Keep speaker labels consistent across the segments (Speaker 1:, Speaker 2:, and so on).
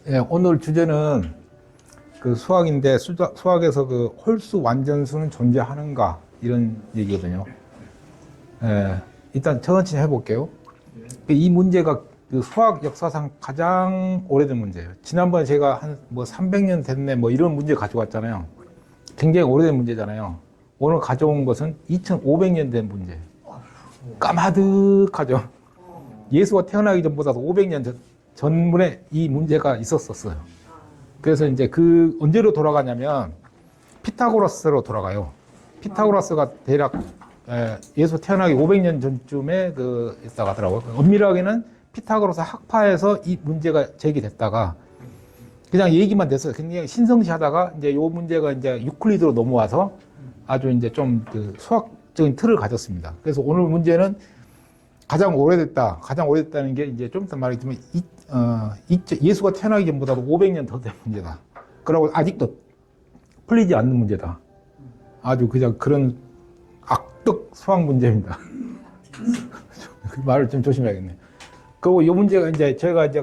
Speaker 1: 예, 오늘 주제는 그 수학인데 수학에서 그 홀수 완전수는 존재하는가 이런 얘기거든요. 예, 일단 천천히 해볼게요. 이 문제가 그 수학 역사상 가장 오래된 문제예요. 지난번에 제가 한 뭐 300년 됐네 뭐 이런 문제 가져왔잖아요. 굉장히 오래된 문제잖아요. 오늘 가져온 것은 2500년 된 문제예요. 까마득하죠. 예수가 태어나기 전보다도 500년 전문에 이 문제가 있었어요. 그래서 이제 그 언제로 돌아가냐면 피타고라스로 돌아가요. 피타고라스가 대략 예수 태어나기 500년 전쯤에 있다고 하더라고요. 엄밀하게는 피타고라스 학파에서 이 문제가 제기됐다가 그냥 얘기만 됐어요. 그냥 신성시하다가 이제 요 문제가 이제 유클리드로 넘어와서 아주 이제 좀 그 수학적인 틀을 가졌습니다. 그래서 오늘 문제는 가장 오래됐다는 게 이제 좀 이따 말하겠지만 예수가 태어나기 전보다도 500년 더 된 문제다. 그러고 아직도 풀리지 않는 문제다. 아주 그냥 그런 악덕 수학 문제입니다. 그 말을 좀 조심해야겠네. 그리고 이 문제가 이제 제가 이제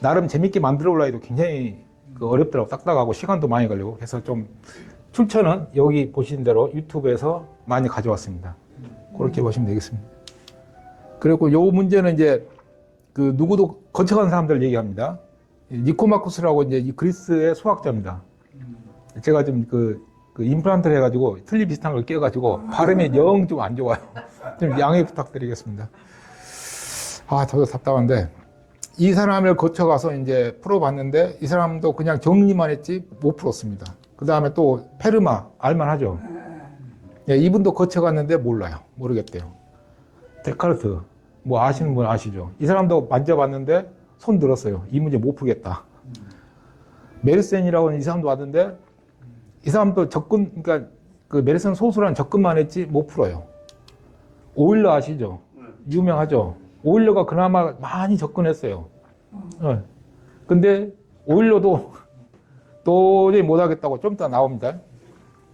Speaker 1: 나름 재밌게 만들어 올라 해도 굉장히 어렵더라고. 딱딱하고 시간도 많이 걸리고. 그래서 좀 출처는 여기 보시는 대로 유튜브에서 많이 가져왔습니다. 그렇게 보시면 되겠습니다. 그리고 요 문제는 이제 그 누구도 거쳐간 사람들 얘기합니다. 니코마쿠스라고 이제 이 그리스의 수학자입니다. 제가 좀 그 임플란트를 해가지고 틀니 비슷한 걸 끼워가지고 발음이 영 좀 안 좋아요. 좀 양해 부탁드리겠습니다. 저도 답답한데 이 사람을 거쳐가서 이제 풀어봤는데 이 사람도 그냥 정리만 했지 못 풀었습니다. 그 다음에 또 페르마 알만하죠. 예, 이분도 거쳐갔는데 몰라요. 모르겠대요. 데카르트 뭐 아시는 분 아시죠? 이 사람도 만져봤는데 손 들었어요. 이 문제 못 풀겠다. 메르센이라고 하는 이 사람도 왔는데 이 사람도 그러니까 그 메르센 소수라는 접근만 했지 못 풀어요. 오일러 아시죠? 유명하죠? 오일러가 그나마 많이 접근했어요. 근데 오일러도 도저히 못하겠다고 좀 이따 나옵니다.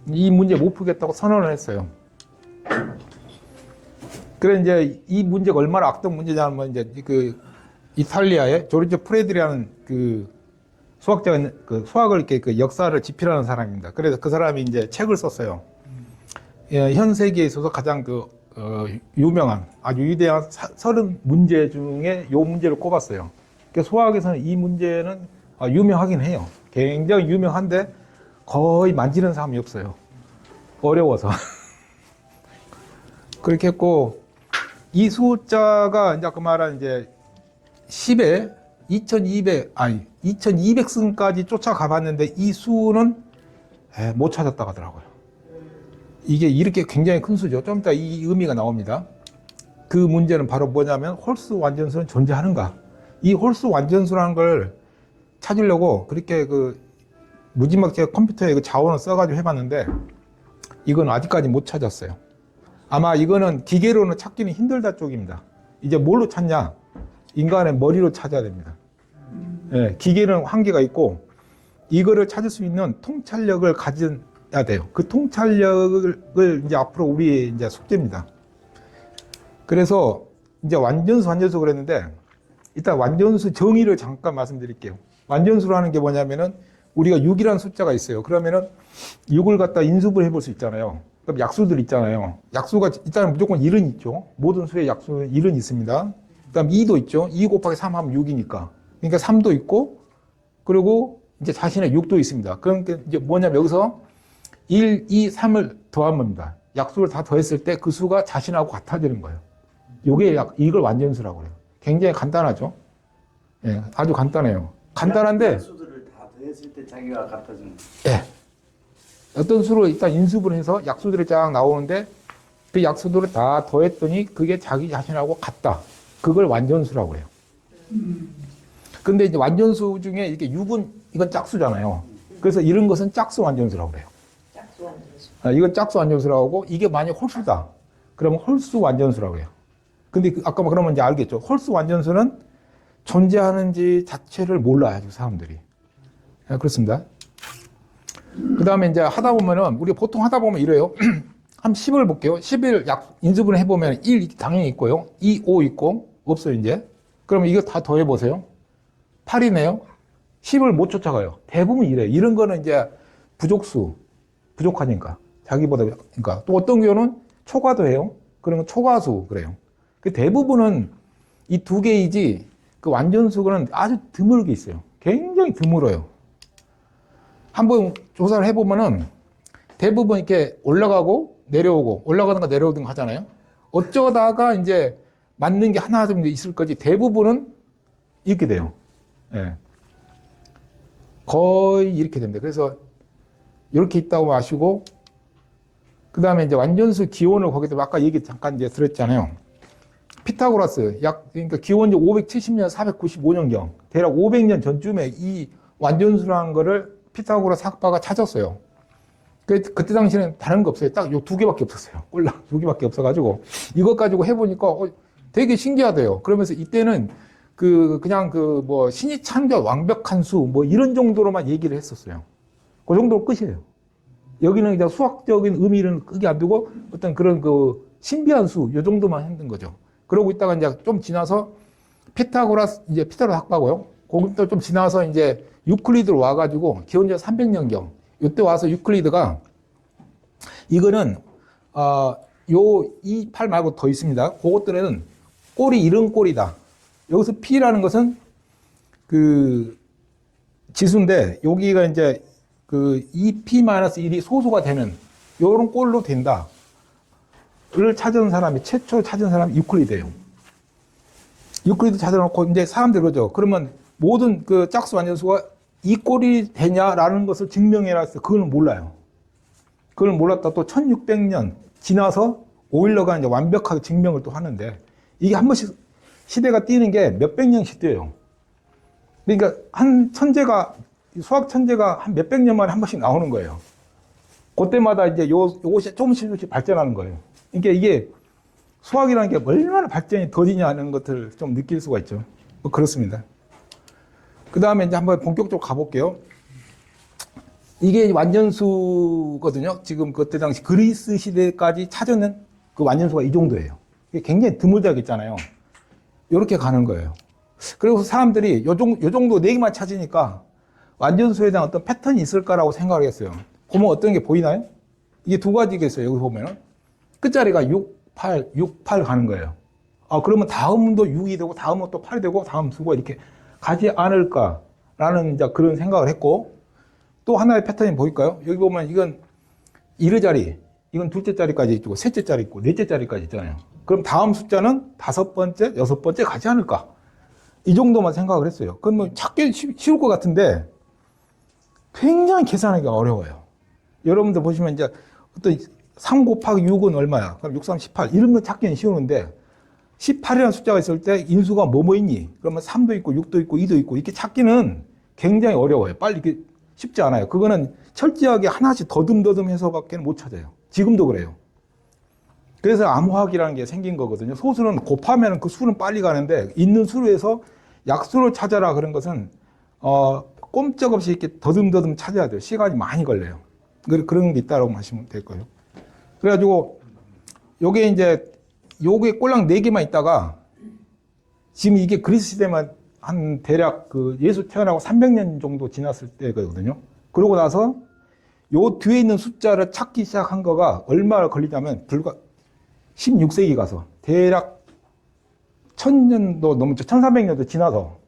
Speaker 1: 이 문제 못 풀겠다고 선언을 했어요. 그래 이제 이 문제가 얼마나 악덕 문제냐면 이제 그 이탈리아의 조르조 프레드리라는 그 수학자가 그 수학을 이렇게 그 역사를 집필하는 사람입니다. 그래서 그 사람이 이제 책을 썼어요. 현 세계에 있어서 가장 유명한 아주 위대한 30문제 중에 요 문제를 꼽았어요. 그러니까 수학에서는 이 문제는 유명하긴 해요. 굉장히 유명한데 거의 만지는 사람이 없어요. 어려워서. 그렇게 했고, 이 숫자가 이제 그 말은 이제 10에 2200승까지 쫓아가 봤는데 이 수는 못 찾았다고 하더라고요. 이게 이렇게 굉장히 큰 수죠. 좀 이따 이 의미가 나옵니다. 그 문제는 바로 뭐냐면 홀수 완전수는 존재하는가? 이 홀수 완전수라는 걸 찾으려고 그렇게 무지막지하게 컴퓨터에 자원을 써가지고 해봤는데 이건 아직까지 못 찾았어요. 아마 이거는 기계로는 찾기는 힘들다 쪽입니다. 이제 뭘로 찾냐? 인간의 머리로 찾아야 됩니다. 예, 기계는 한계가 있고 이거를 찾을 수 있는 통찰력을 가져야 돼요. 그 통찰력을 이제 앞으로 우리의 이제 숙제입니다. 그래서 이제 완전수 그랬는데 일단 완전수 정의를 잠깐 말씀드릴게요. 완전수라는 게 뭐냐면은 우리가 6이라는 숫자가 있어요. 그러면은 6을 갖다 인수분해 해볼 수 있잖아요. 그럼 약수들 있잖아요. 약수가 일단 무조건 1은 있죠. 모든 수의 약수는 1은 있습니다. 그 다음 2도 있죠. 2 곱하기 3 하면 6이니까. 그러니까 3도 있고, 그리고 이제 자신의 6도 있습니다. 그러니까 이제 뭐냐면 여기서 1, 2, 3을 더한 겁니다. 약수를 다 더했을 때 그 수가 자신하고 같아지는 거예요. 이걸 완전수라고 해요. 굉장히 간단하죠. 예, 아주 간단해요. 간단한데.
Speaker 2: 약수들을 다 더했을 때 자기가 같아지는.
Speaker 1: 예. 어떤 수로 일단 인수분을 해서 약수들이 쫙 나오는데 그 약수들을 다 더했더니 그게 자기 자신하고 같다. 그걸 완전수라고 해요. 근데 이제 완전수 중에 이렇게 6은 이건 짝수잖아요. 그래서 이런 것은 짝수 완전수라고 그래요.
Speaker 3: 짝수 완전수.
Speaker 1: 이건 짝수 완전수라고 하고 이게 만약 홀수다. 그러면 홀수 완전수라고 해요. 근데 아까 그러면 이제 알겠죠. 홀수 완전수는 존재하는지 자체를 몰라요, 사람들이. 그렇습니다. 그 다음에 이제 하다 보면은, 우리가 보통 하다 보면 이래요. 한 10을 볼게요. 10을 인수분해 해보면 1 당연히 있고요. 2, 5 있고, 없어요, 이제. 그러면 이거 다 더해보세요. 8이네요. 10을 못 쫓아가요. 대부분 이래요. 이런 거는 이제 부족하니까. 자기보다, 그러니까 또 어떤 경우는 초과도 해요. 그러면 초과수, 그래요. 그 대부분은 이 두 개이지, 그 완전수는 아주 드물게 있어요. 굉장히 드물어요. 한번 조사를 해보면은 대부분 이렇게 올라가고 내려오고 올라가든가 내려오든가 하잖아요. 어쩌다가 이제 맞는 게 하나 정도 있을 거지 대부분은 이렇게 돼요. 예. 거의 이렇게 됩니다. 그래서 이렇게 있다고 아시고 그 다음에 이제 완전수 기원을 거기서 아까 얘기 잠깐 이제 들었잖아요. 피타고라스 그러니까 기원이 570년 495년경 대략 500년 전쯤에 이 완전수라는 거를 피타고라스 학파가 찾았어요. 그때 당시에는 다른 거 없어요. 딱 요 두 개밖에 없었어요. 꼴랑 두 개밖에 없어가지고 이것 가지고 해보니까 되게 신기하대요. 그러면서 이때는 그냥 뭐 신이 창조 완벽한 수 뭐 이런 정도로만 얘기를 했었어요. 그 정도로 끝이에요. 여기는 그냥 수학적인 의미는 크게 안 두고 어떤 그런 그 신비한 수 요 정도만 했던 거죠. 그러고 있다가 이제 좀 지나서 피타고라스 학파고요. 거기부터 좀 지나서 이제 유클리드로 와가지고 기원전 300년경 이때 와서 유클리드가 이거는 이 팔 말고 더 있습니다. 그것들은 꼴이 이런 꼴이다. 여기서 P라는 것은 그 지수인데 여기가 이제 그 2P-1이 소수가 되는 요런 꼴로 된다. 를 찾은 사람이 최초 찾은 사람이 유클리드예요. 유클리드 찾아놓고 이제 사람들이 그러죠. 그러면 모든 그 짝수 완전수가 이 꼴이 되냐라는 것을 증명해라 했어요. 그걸 몰라요. 그걸 몰랐다 또 1600년 지나서 오일러가 이제 완벽하게 증명을 또 하는데 이게 한 번씩 시대가 뛰는 게 몇백 년씩 뛰어요. 그러니까 수학 천재가 한 몇백 년 만에 한 번씩 나오는 거예요. 그때마다 이제 요것이 조금씩 발전하는 거예요. 그러니까 이게 수학이라는 게 얼마나 발전이 더디냐는 것을 좀 느낄 수가 있죠. 뭐 그렇습니다. 그 다음에 이제 한번 본격적으로 가볼게요. 이게 완전수거든요. 지금 그때 당시 그리스 시대까지 찾아낸 그 완전수가 이 정도예요. 이게 굉장히 드물다고 했잖아요. 이렇게 가는 거예요. 그래서 사람들이 요 정도 네 개만 찾으니까 완전수에 대한 어떤 패턴이 있을까라고 생각을 했어요. 보면 어떤 게 보이나요? 이게 두 가지가 있어요. 여기 보면은. 끝자리가 6, 8 가는 거예요. 그러면 다음도 6이 되고, 다음은 또 8이 되고, 다음 수가 이렇게 가지 않을까라는 이제 그런 생각을 했고, 또 하나의 패턴이 보일까요? 여기 보면 이건 1의 자리, 이건 둘째 자리까지 있고, 셋째 자리 있고, 넷째 자리까지 있잖아요. 그럼 다음 숫자는 5번째, 6번째 가지 않을까? 이 정도만 생각을 했어요. 그러면 찾기 쉬울 것 같은데, 굉장히 계산하기가 어려워요. 여러분들 보시면 이제 어떤 3 곱하기 6은 얼마야? 그럼 6, 3, 18. 이런 거 찾기는 쉬우는데, 18이라는 숫자가 있을 때 인수가 뭐뭐 있니? 그러면 3도 있고, 6도 있고, 2도 있고, 이렇게 찾기는 굉장히 어려워요. 빨리 이렇게 쉽지 않아요. 그거는 철저하게 하나씩 더듬더듬 해서밖에 못 찾아요. 지금도 그래요. 그래서 암호학이라는 게 생긴 거거든요. 소수는 곱하면 그 수는 빨리 가는데, 있는 수로에서 약수를 찾아라 그런 것은, 꼼짝없이 이렇게 더듬더듬 찾아야 돼요. 시간이 많이 걸려요. 그런 게 있다고 하시면 될 거예요. 그래가지고, 요게 꼴랑 4개만 있다가, 지금 이게 그리스 시대만 한 대략 예수 태어나고 300년 정도 지났을 때거든요. 그러고 나서 요 뒤에 있는 숫자를 찾기 시작한 거가 얼마나 걸리냐면, 불과 16세기 가서, 대략 1000년도 넘었죠. 1300년도 지나서,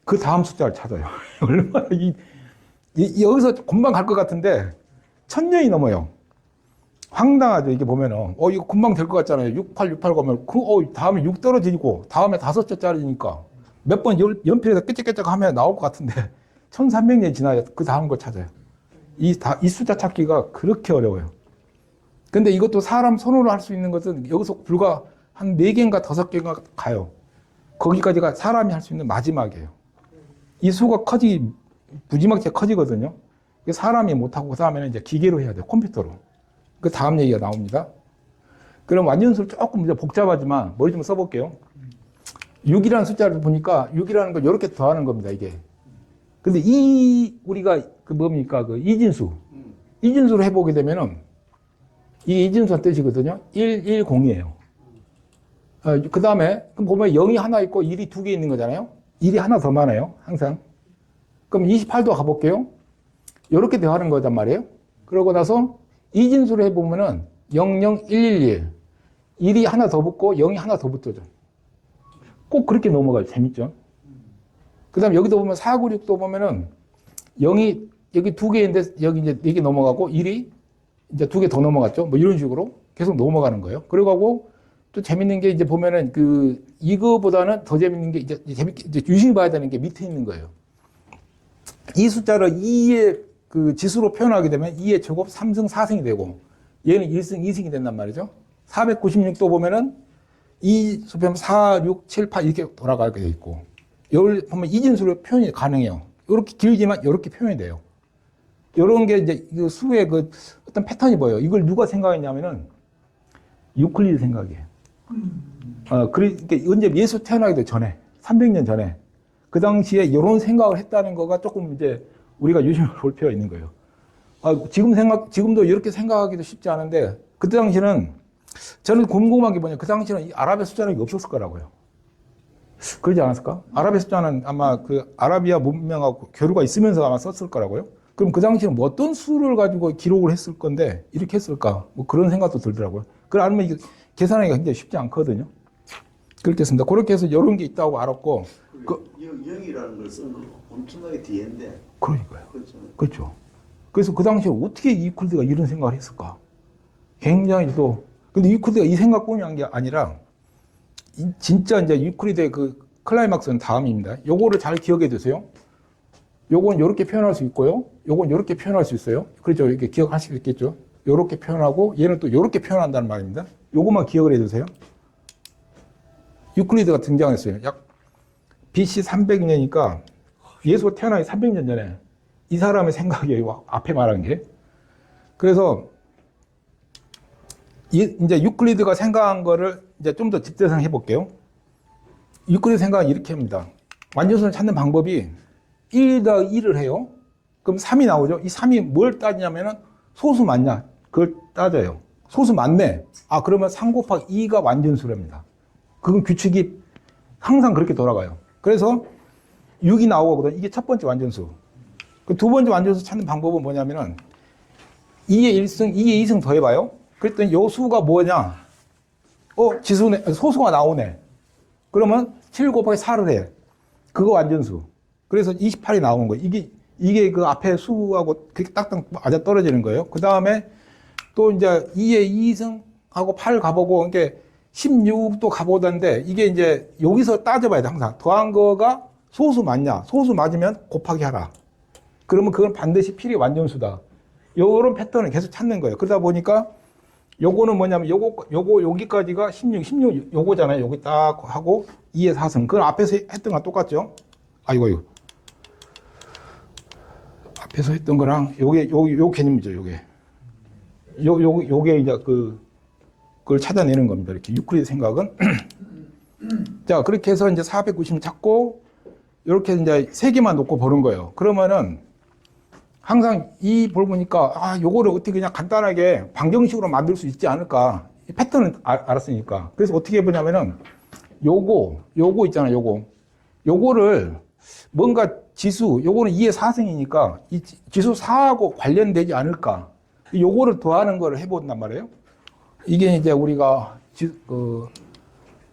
Speaker 1: 그 다음 숫자를 찾아요. 얼마나 여기서 금방 갈 것 같은데, 1000년이 넘어요. 황당하죠. 이게 보면은, 이거 금방 될 것 같잖아요. 68, 68 가면, 다음에 6 떨어지고, 다음에 5자짜리니까, 몇 번 연필에서 깨짝깨짝 하면 나올 것 같은데, 1300년이 지나야 그 다음 걸 찾아요. 이 숫자 찾기가 그렇게 어려워요. 근데 이것도 사람 손으로 할 수 있는 것은 여기서 불과 한 4개인가 5개인가 가요. 거기까지가 사람이 할 수 있는 마지막이에요. 이 수가 무지막지하게 커지거든요. 사람이 못하고 그 다음에는 이제 기계로 해야 돼요. 컴퓨터로. 그 다음 얘기가 나옵니다. 그럼 완전수를 조금 이제 복잡하지만 머리 좀 써볼게요. 6이라는 숫자를 보니까 6이라는 걸 이렇게 더하는 겁니다, 이게. 근데 우리가 이진수로 해보게 되면은 이게 이진수한 뜻이거든요. 110이에요. 그 다음에, 그럼 보면 0이 하나 있고 1이 2개 있는 거잖아요. 1이 하나 더 많아요. 항상. 그럼 28도 가볼게요. 이렇게 대하는 거단 말이에요. 그러고 나서 이진수로 해보면은 0, 0, 1, 1, 1. 1이 하나 더 붙고 0이 하나 더 붙어져. 꼭 그렇게 넘어가요. 재밌죠? 그 다음에 여기도 보면 4, 9, 6도 보면은 0이 여기 두 개인데 여기 이제 4개 넘어가고 1이 이제 2개 더 넘어갔죠. 뭐 이런 식으로 계속 넘어가는 거예요. 그러고 또 재밌는 게 이제 보면은 이거보다는 더 재밌는 게 재밌게 이제 유심히 봐야 되는 게 밑에 있는 거예요. 이 숫자를 2의 그 지수로 표현하게 되면 2의 제곱 3승 4승이 되고 얘는 1승 2승이 된단 말이죠. 496도 보면은 이 수표면 4, 6, 7, 8 이렇게 돌아가게 돼 있고 여기 보면 이진수로 표현이 가능해요. 이렇게 길지만 이렇게 표현이 돼요. 이런 게 이제 그 수의 그 어떤 패턴이 보여요. 이걸 누가 생각했냐면은 유클리드 생각이에요. 그러니까 언제 예수 태어나기도 전에 300년 전에 그 당시에 이런 생각을 했다는 거가 조금 이제 우리가 유심히 볼 필요가 있는 거예요. 지금도 이렇게 생각하기도 쉽지 않은데 그때 당시는 저는 궁금한 게 뭐냐, 그 당시에는 이 아라비아 숫자는 없었을 거라고요. 그러지 않았을까? 아라비아 숫자는 아마 그 아라비아 문명하고 교류가 있으면서 아마 썼을 거라고요. 그럼 그 당시에는 뭐 어떤 수를 가지고 기록을 했을 건데 이렇게 했을까? 뭐 그런 생각도 들더라고요. 그걸 알면 이게 계산하기가 굉장히 쉽지 않거든요. 그렇게 했습니다. 그렇게 해서 이런 게 있다고 알았고.
Speaker 2: 영이라는 걸 쓴 거 엄청나게 뒤인데.
Speaker 1: 그러니까요.
Speaker 2: 그렇죠.
Speaker 1: 그렇죠. 그래서 그 당시에 어떻게 유클리드가 이런 생각을 했을까? 굉장히 또, 근데 유클리드가 이 생각뿐이 한 게 아니라, 진짜 이제 유클리드의 그 클라이막스는 다음입니다. 요거를 잘 기억해 두세요. 요건 이렇게 표현할 수 있고요. 요건 이렇게 표현할 수 있어요. 그렇죠. 이렇게 기억하실 수 있겠죠. 요렇게 표현하고, 얘는 또 요렇게 표현한다는 말입니다. 요것만 기억을 해 두세요. 유클리드가 등장했어요. 약 BC 300년이니까 예수가 태어나기 300년 전에 이 사람의 생각이에요. 앞에 말한 게. 그래서 이제 유클리드가 생각한 거를 이제 좀 더 집대성 해볼게요. 유클리드 생각은 이렇게 합니다. 완전수를 찾는 방법이 1 더하기 1을 해요. 그럼 3이 나오죠. 이 3이 뭘 따지냐면은 소수 맞냐? 그걸 따져요. 소수 맞네. 그러면 3 곱하기 2가 완전수랍니다. 그건 규칙이 항상 그렇게 돌아가요. 그래서 6이 나오거든요. 이게 첫 번째 완전수. 그 두 번째 완전수 찾는 방법은 뭐냐면은 2의 1승, 2의 2승 더해봐요. 그랬더니 요 수가 뭐냐? 지수네, 소수가 나오네. 그러면 7 곱하기 4를 해. 그거 완전수. 그래서 28이 나오는 거예요. 이게 그 앞에 수하고 그렇게 딱딱 맞아 떨어지는 거예요. 그 다음에 또 이제 2의 2승하고 8 가보고, 이게 16도 가보던데, 이게 이제 여기서 따져봐야 돼, 항상. 더한 거가 소수 맞냐? 소수 맞으면 곱하기 하라. 그러면 그건 반드시 필히 완전수다. 요런 패턴을 계속 찾는 거예요. 그러다 보니까 요거는 뭐냐면 여기까지가 16 요거잖아요. 여기 딱 하고 2의 4승. 그건 앞에서 했던 거랑 똑같죠? 이거. 앞에서 했던 거랑 요 개념이죠, 요게. 요게 이제 그걸 찾아내는 겁니다. 이렇게 유클리드 생각은. 자, 그렇게 해서 이제 490 찾고, 이렇게 이제 3개만 놓고 보는 거예요. 그러면은 항상 이 볼 보니까, 요거를 어떻게 그냥 간단하게 방정식으로 만들 수 있지 않을까. 이 패턴은 알았으니까. 그래서 어떻게 해보냐면은, 요거 있잖아요, 요거를 뭔가 지수, 요거는 2의 4승이니까, 이 지수 4하고 관련되지 않을까. 요거를 더하는 거를 해본단 말이에요. 이게 이제 우리가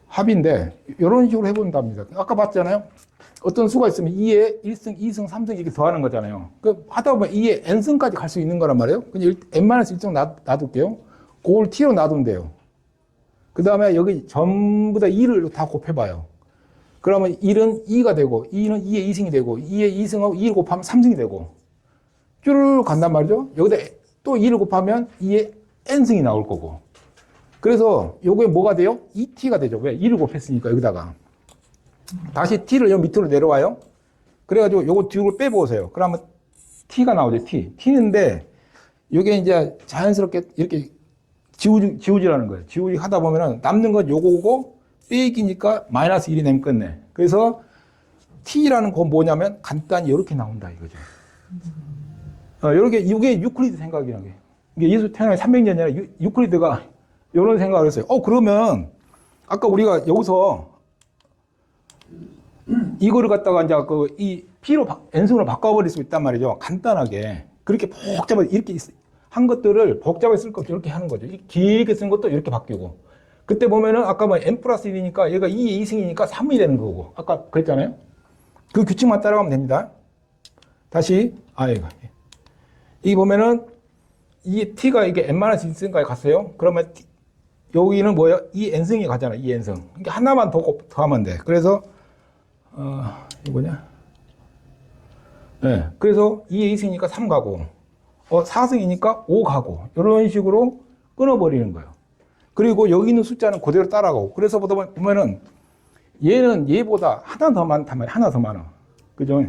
Speaker 1: 합인데, 이런 식으로 해본답니다. 아까 봤잖아요. 어떤 수가 있으면 2에 1승, 2승, 3승 이렇게 더하는 거잖아요. 하다 보면 2에 n승까지 갈 수 있는 거란 말이에요. 근데 n-1승 놔둘게요. 그걸 t로 놔두면 돼요. 그 다음에 여기 전부 다 2를 다 곱해봐요. 그러면 1은 2가 되고, 2는 2의 2승이 되고, 2의 2승하고 2를 곱하면 3승이 되고, 쭈르르 간단 말이죠. 여기다 또 2를 곱하면 2의 n승이 나올 거고. 그래서 요게 뭐가 돼요? 2t가 되죠. 왜? 2를 곱했으니까, 여기다가. 다시 t를 여기 밑으로 내려와요. 그래가지고 요거 뒤로 빼보세요. 그러면 t가 나오죠, t. t인데, 요게 이제 자연스럽게 이렇게 지우지라는 거예요. 지우지 하다 보면은 남는 건 요거고, 빼기니까 마이너스 1이 내면 끝내. 그래서 t라는 건 뭐냐면 간단히 이렇게 나온다, 이거죠. 이게 유클리드 생각이라는 게. 이게 예수 태어나기 300년 전에 유클리드가 이런 생각을 했어요. 그러면 아까 우리가 여기서 이거를 갖다가 이제 이 P로 N승으로 바꿔버릴 수 있단 말이죠. 간단하게. 그렇게 복잡하게 이렇게 한 것들을 복잡하게 쓸 것 이렇게 하는 거죠. 길게 쓴 것도 이렇게 바뀌고. 그때 보면은 아까 뭐 N 플러스 1이니까 얘가 2의 2승이니까 3이 되는 거고. 아까 그랬잖아요. 그 규칙만 따라가면 됩니다. 다시, 이 보면은 이 T가 이게 N-1승까지 갔어요. 그러면 여기는 뭐예요? 2N승이 가잖아. 2N승. 그러니까 하나만 더 하면 돼. 그래서 이거냐? 네. 그래서 2의 2승이니까 3 가고, 4승이니까 5 가고, 이런 식으로 끊어버리는 거예요. 그리고 여기 있는 숫자는 그대로 따라가고. 그래서 보면은 얘는 얘보다 하나 더 많단 말이야. 하나 더 많아. 그죠?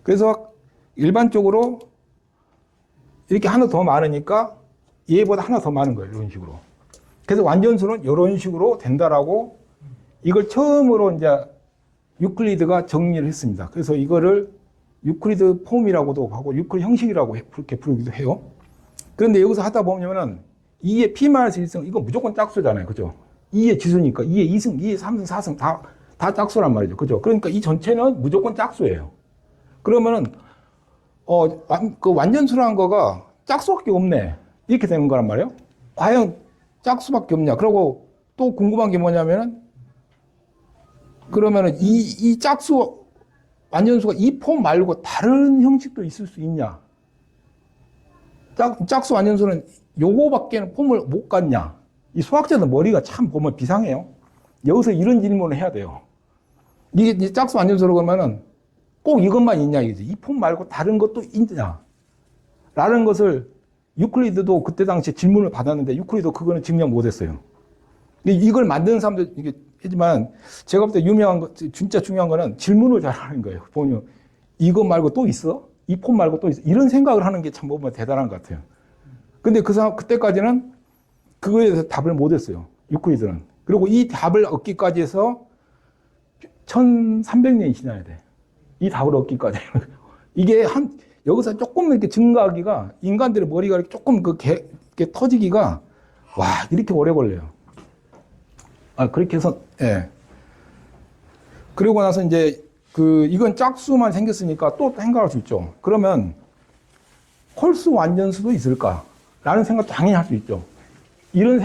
Speaker 1: 그래서 일반적으로 이렇게 하나 더 많으니까 얘보다 하나 더 많은 거예요. 이런 식으로. 그래서 완전수는 이런 식으로 된다라고 이걸 처음으로 이제 유클리드가 정리를 했습니다. 그래서 이거를 유클리드 폼이라고도 하고 유클리드 형식이라고 그렇게 부르기도 해요. 그런데 여기서 하다 보면은 2의 P-1승, 이건 무조건 짝수잖아요. 그죠? 2의 지수니까 2의 2승, 2의 3승, 4승 다 짝수란 말이죠. 그죠? 그러니까 이 전체는 무조건 짝수예요. 그러면은, 그 완전수라는 거가 짝수밖에 없네. 이렇게 되는 거란 말이에요. 과연 짝수밖에 없냐. 그리고 또 궁금한 게 뭐냐면은, 그러면은 이 짝수, 완전수가 이 폼 말고 다른 형식도 있을 수 있냐. 짝수 완전수는 요거밖에는 폼을 못 갖냐. 이 수학자들 머리가 참 보면 비상해요. 여기서 이런 질문을 해야 돼요. 이게 짝수 완전수로 그러면은 꼭 이것만 있냐 이거지. 이 폼 말고 다른 것도 있냐. 라는 것을 유클리드도 그때 당시에 질문을 받았는데 유클리드 그거는 증명 못 했어요. 이걸 만드는 사람들 이게 하지만 제가 볼 때 유명한 거, 진짜 중요한 거는 질문을 잘 하는 거예요. 보면 이거 말고 또 있어? 이 폼 말고 또 있어? 이런 생각을 하는 게 참 보면 대단한 것 같아요. 근데 그 사람 그때까지는 그거에 대해서 답을 못 했어요. 유클리드는. 그리고 이 답을 얻기까지 해서 1300년이 지나야 돼. 이 답을 얻기까지. 이게 여기서 조금 이렇게 증가하기가, 인간들의 머리가 이렇게 조금 이렇게 터지기가, 와, 이렇게 오래 걸려요. 그렇게 해서, 예. 그리고 나서 이제, 이건 짝수만 생겼으니까 또 생각할 수 있죠. 그러면, 홀수 완전수도 있을까? 라는 생각도 당연히 할 수 있죠. 이런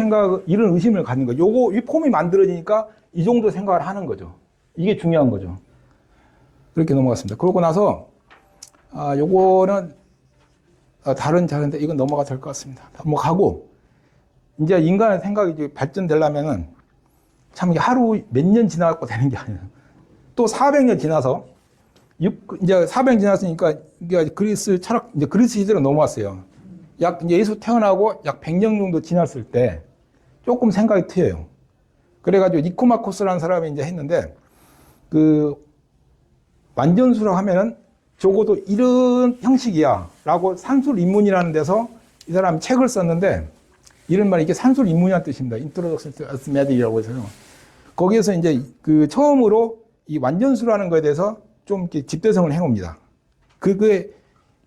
Speaker 1: 의심을 갖는 거예요. 이 폼이 만들어지니까 이 정도 생각을 하는 거죠. 이게 중요한 거죠. 그렇게 넘어갔습니다. 그러고 나서, 요거는, 다른 자료인데, 이건 넘어가도 될 것 같습니다. 넘어가고, 이제 인간의 생각이 이제 발전되려면은, 참 이게 하루 몇 년 지나고 되는 게 아니에요. 또 400년 지나서, 이제 400년 지났으니까, 이게 그리스 철학, 이제 그리스 시대로 넘어왔어요. 이제 예수 태어나고 약 100년 정도 지났을 때, 조금 생각이 트여요. 그래가지고 니코마코스라는 사람이 이제 했는데, 완전수라고 하면은 적어도 이런 형식이야 라고 산술인문이라는 데서 이 사람이 책을 썼는데 이런 말이 이게 산술인문이라는 뜻입니다. Introduction to Arithmetic이라고 해서요. 거기에서 이제 처음으로 이 완전수라는 거에 대해서 좀 이렇게 집대성을 해놓습니다. 그게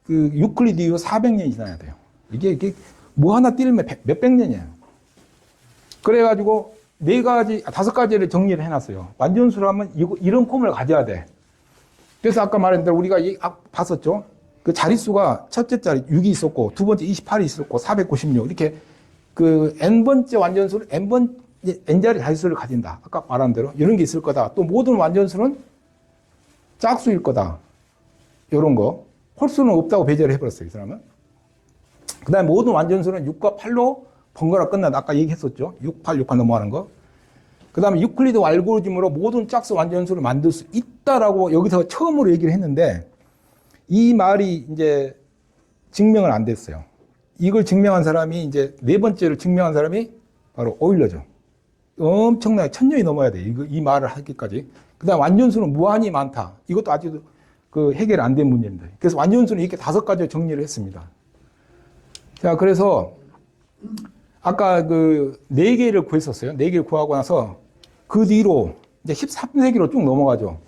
Speaker 1: 유클리드 이후 400년이 지나야 돼요. 이게 뭐 하나 띄면 몇백 년이에요. 그래가지고 5가지를 정리를 해놨어요. 완전수라면 이런 폼을 가져야 돼. 그래서 아까 말한 대로 우리가 봤었죠. 그 자릿수가 첫째 자리 6이 있었고, 두 번째 28이 있었고, 496. 이렇게 n번째 완전수를 n자리 자릿수를 가진다. 아까 말한 대로. 이런 게 있을 거다. 또 모든 완전수는 짝수일 거다. 이런 거. 홀수는 없다고 배제를 해버렸어요. 이 사람은. 그 다음에 모든 완전수는 6과 8로 번갈아 끝난다. 아까 얘기했었죠. 6, 8, 6, 8 넘어가는 거. 그 다음에 유클리드 알고리즘으로 모든 짝수 완전수를 만들 수 있다라고 여기서 처음으로 얘기를 했는데 이 말이 이제 증명은 안 됐어요. 이걸 증명한 사람이 이제 네 번째로 증명한 사람이 바로 오일러죠. 엄청나게 1000년이 넘어야 돼. 이 말을 하기까지. 그 다음 완전수는 무한히 많다. 이것도 아직 해결 안 된 문제입니다. 그래서 완전수는 이렇게 5가지로 정리를 했습니다. 자, 그래서 아까 4개를 구했었어요. 4개를 구하고 나서 그 뒤로 이제 13세기로 쭉 넘어가죠.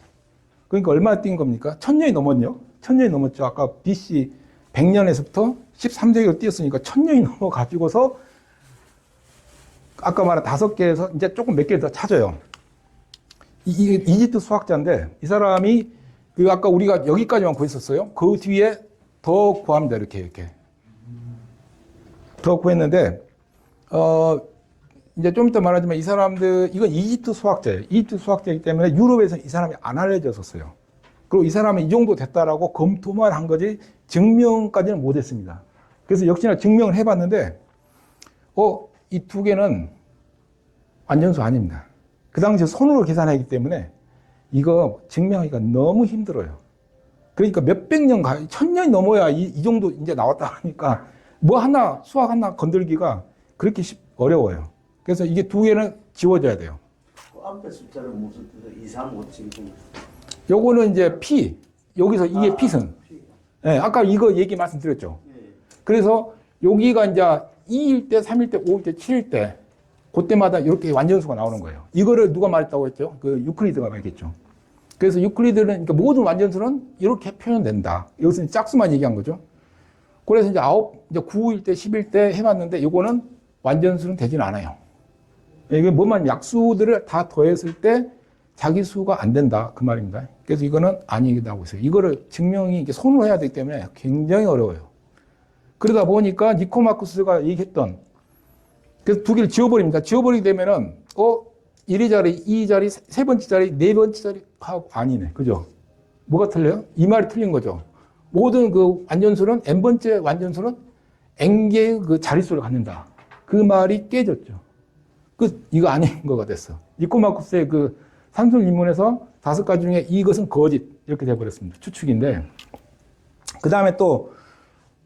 Speaker 1: 그러니까 얼마나 뛴 겁니까? 1000년이 넘었죠. 1000년이 넘었죠. 아까 BC 100년에서부터 13세기로 뛰었으니까 1000년이 넘어가지고서 아까 말한 5개에서 이제 조금 몇 개를 더 찾아요. 이집트 수학자인데 이 사람이 그 아까 우리가 여기까지만 구했었어요. 그 뒤에 더 구합니다. 이렇게 더 구했는데 이제 좀 이따 말하지만 이 사람들 이건 이집트 수학자예요. 이집트 수학자이기 때문에 유럽에서 이 사람이 안 알려졌었어요. 그리고 이 사람은 이 정도 됐다라고 검토만 한 거지 증명까지는 못했습니다. 그래서 역시나 증명을 해봤는데 이 두 개는 완전수 아닙니다. 그 당시에 손으로 계산하기 때문에 이거 증명하기가 너무 힘들어요. 그러니까 몇백 년, 1000년이 넘어야 이 정도 이제 나왔다 하니까 뭐 하나, 수학 하나 건들기가 그렇게 어려워요. 그래서 이게 두 개는 지워져야 돼요.
Speaker 2: 그 앞에 숫자는 무슨 뜻이에요? 2, 3, 5, 7, 9.
Speaker 1: 요거는 이제 피, 여기서 이게 피선. 네, 아까 이거 얘기 말씀드렸죠. 그래서 여기가 이제 2일 때, 3일 때, 5일 때, 7일 때, 그때마다 이렇게 완전수가 나오는 거예요. 이거를 누가 말했다고 했죠? 그 유클리드가 말했겠죠. 그래서 유클리드는 그러니까 모든 완전수는 이렇게 표현된다. 여기서 짝수만 얘기한 거죠. 그래서 이제 9일 때, 10일 때 해봤는데 이거는 완전수는 되진 않아요. 이게 뭐만 약수들을 다 더했을 때 자기 수가 안 된다. 그 말입니다. 그래서 이거는 아니다고 했어요. 이거를 증명이 이게 손으로 해야 되기 때문에 굉장히 어려워요. 그러다 보니까 니코마코스가 얘기했던 그래서 두 개를 지워버립니다. 지워버리게 되면은 1위 자리, 2위 자리, 세 번째 자리, 네 번째 자리 하고 아니네. 그죠? 뭐가 틀려요? 이 말이 틀린 거죠. 모든 그 완전수는 n번째 완전수는 n개의 그 자릿수를 갖는다. 그 말이 깨졌죠. 이거 아닌 거가 됐어. 니코마코스의 그 산술 입문에서 5가지 중에 이것은 거짓 이렇게 돼버렸습니다. 추측인데 그 다음에 또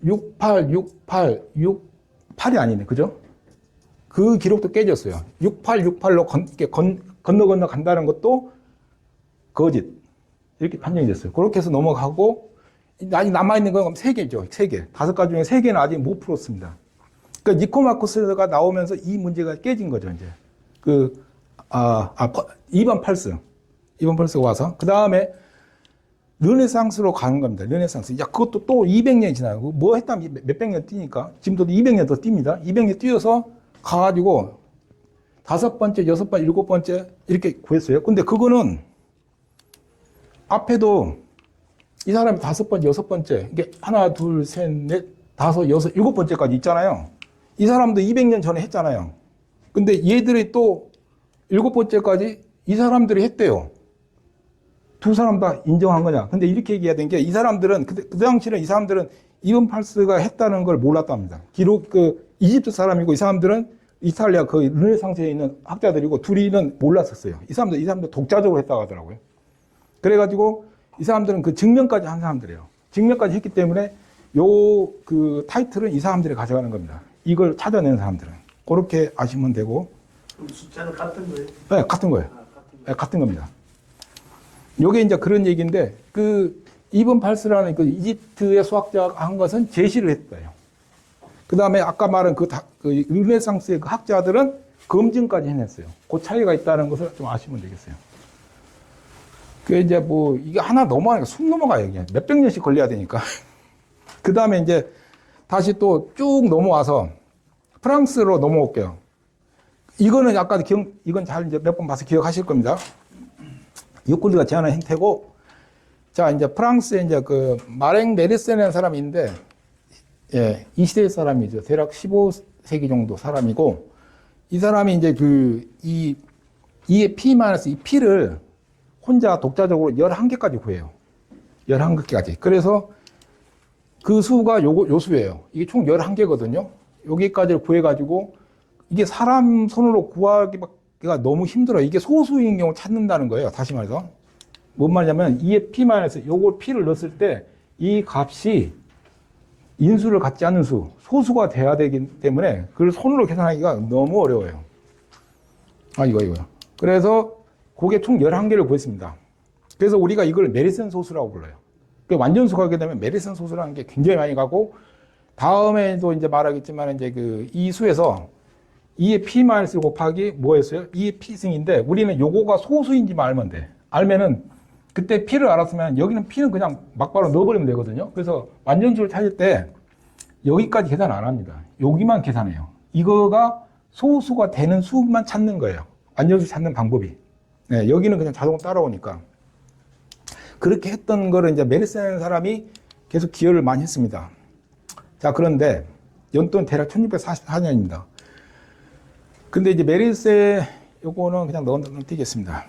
Speaker 1: 68, 68이 아니네. 그죠? 그 기록도 깨졌어요. 68로 건너 간다는 것도 거짓. 이렇게 판정이 됐어요. 그렇게 해서 넘어가고, 아직 남아있는 건 3개죠. 3개. 5가지 중에 3개는 아직 못 풀었습니다. 그러니까 니코마코스가 나오면서 이 문제가 깨진 거죠, 이제. 이반 팔스. 이반 팔스가 와서. 그 다음에 르네상스로 가는 겁니다. 르네상스. 그것도 또 200년이 지나고, 뭐 했다면 몇백 년 뛰니까. 지금도 200년 더 뜁니다. 200년 뛰어서 가가지고 5번째, 6번째, 7번째 이렇게 구했어요. 근데 그거는 앞에도 이 사람이 5번째, 6번째, 이게 하나, 둘, 셋, 넷, 5, 6, 7번째까지 있잖아요. 이 사람도 200년 전에 했잖아요. 근데 얘들이 또 7번째까지 이 사람들이 했대요. 두 사람 다 인정한 거냐. 근데 이렇게 얘기해야 되는 게 이 사람들은, 그 당시는 이 사람들은 이번 팔스가 했다는 걸 몰랐답니다. 기록, 이집트 사람이고 이 사람들은 이탈리아 그 르네상스에 있는 학자들이고 둘이는 몰랐었어요. 이 사람들 독자적으로 했다고 하더라고요. 그래가지고 이 사람들은 그 증명까지 한 사람들이에요. 증명까지 했기 때문에 그 타이틀은 이 사람들이 가져가는 겁니다. 이걸 찾아낸 사람들은. 그렇게 아시면 되고.
Speaker 2: 그럼 숫자는 같은 거예요?
Speaker 1: 네, 같은 거예요. 네, 같은 겁니다. 요게 이제 그런 얘기인데, 이번 팔스라는 그 이집트의 수학자가 한 것은 제시를 했어요. 그 다음에 아까 말한 그 르네상스의 그 학자들은 검증까지 해냈어요. 그 차이가 있다는 것을 좀 아시면 되겠어요. 그 이제 뭐, 이게 하나 넘어가니까 숨 넘어가요. 이게 몇백 년씩 걸려야 되니까. 그 다음에 이제 다시 또 쭉 넘어와서 프랑스로 넘어올게요. 이거는 아까 이건 잘 이제 몇 번 봐서 기억하실 겁니다. 유클리드가 제안한 행태고, 자, 이제 프랑스에 이제 그 마랭 메르센이라는 사람이 있는데, 예, 이 시대 사람이죠. 대략 15세기 정도 사람이고, 이 사람이 이제 이의 이 피를 혼자 독자적으로 11개까지 구해요. 11개까지. 그래서 그 수가 요 수예요. 이게 총 11개거든요. 여기까지를 구해가지고, 이게 사람 손으로 구하기가 너무 힘들어요. 이게 소수인 경우 찾는다는 거예요. 다시 말해서. 뭔 말이냐면, 이의 요걸 P를 넣었을 때, 이 값이 인수를 갖지 않는 수, 소수가 돼야 되기 때문에, 그걸 손으로 계산하기가 너무 어려워요. 이거요. 그래서, 그게 총 11개를 구했습니다. 그래서 우리가 이걸 메리슨 소수라고 불러요. 완전수 가게 되면 메리슨 소수라는 게 굉장히 많이 가고, 다음에도 이제 말하겠지만, 이제 이 수에서, 2의 P 마이너스 곱하기 뭐였어요? 2의 P승인데, 우리는 요거가 소수인지만 알면 돼. 알면은, 그때 P를 알았으면 여기는 P는 그냥 막바로 넣어버리면 되거든요. 그래서 완전수를 찾을 때 여기까지 계산 안 합니다. 여기만 계산해요. 이거가 소수가 되는 수만 찾는 거예요. 완전수 찾는 방법이. 네, 여기는 그냥 자동 따라오니까. 그렇게 했던 거를 이제 메르세라는 사람이 계속 기여를 많이 했습니다. 자, 그런데 연도는 대략 1644년입니다. 근데 이제 메르세 요거는 그냥 넘기겠습니다.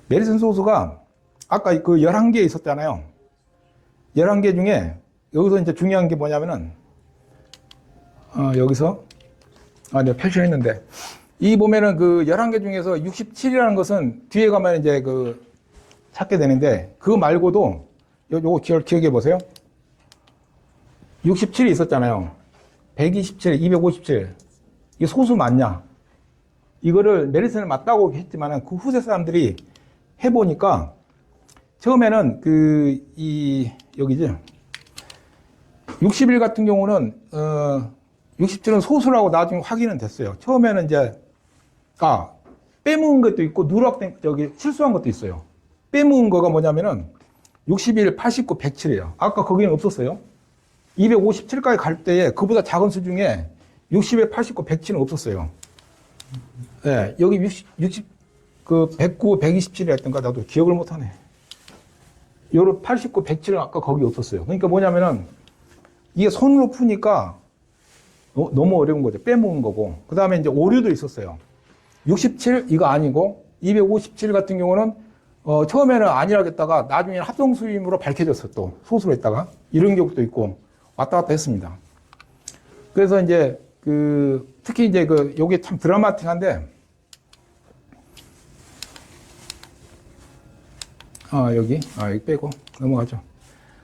Speaker 1: 메르세 소수가 아까 그 11개 있었잖아요. 11개 중에 여기서 이제 중요한 게 뭐냐면은 여기서 내가 표시를 했는데 이 보면은 그 11개 중에서 67이라는 것은 뒤에 가면 이제 그 찾게 되는데 그거 말고도 요거 기억해 보세요. 67이 있었잖아요. 127, 257. 이게 소수 맞냐? 이거를 메르세는 맞다고 했지만은 그 후세 사람들이 해보니까 처음에는 여기지. 60일 같은 경우는 67은 소수라고 나중에 확인은 됐어요. 처음에는 이제 빼먹은 것도 있고 누락된 실수한 것도 있어요. 빼먹은 거가 뭐냐면은 61, 89, 107이에요. 아까 거기는 없었어요. 257까지 갈 때에 그보다 작은 수 중에 60에 89, 107은 없었어요. 네, 여기 109, 127이 했던가 나도 기억을 못하네. 요런 89, 107은 아까 거기 없었어요. 그러니까 뭐냐면은 이게 손으로 푸니까 너무 어려운 거죠. 빼먹은 거고. 그 다음에 이제 오류도 있었어요. 67 이거 아니고 257 같은 경우는 처음에는 아니라고 했다가 나중에 합성 수임으로 밝혀졌어. 또 소수로 했다가 이런 경우도 있고 왔다 갔다 했습니다. 그래서 이제 특히 이제 요게 참 드라마틱한데 여기 빼고 넘어가죠.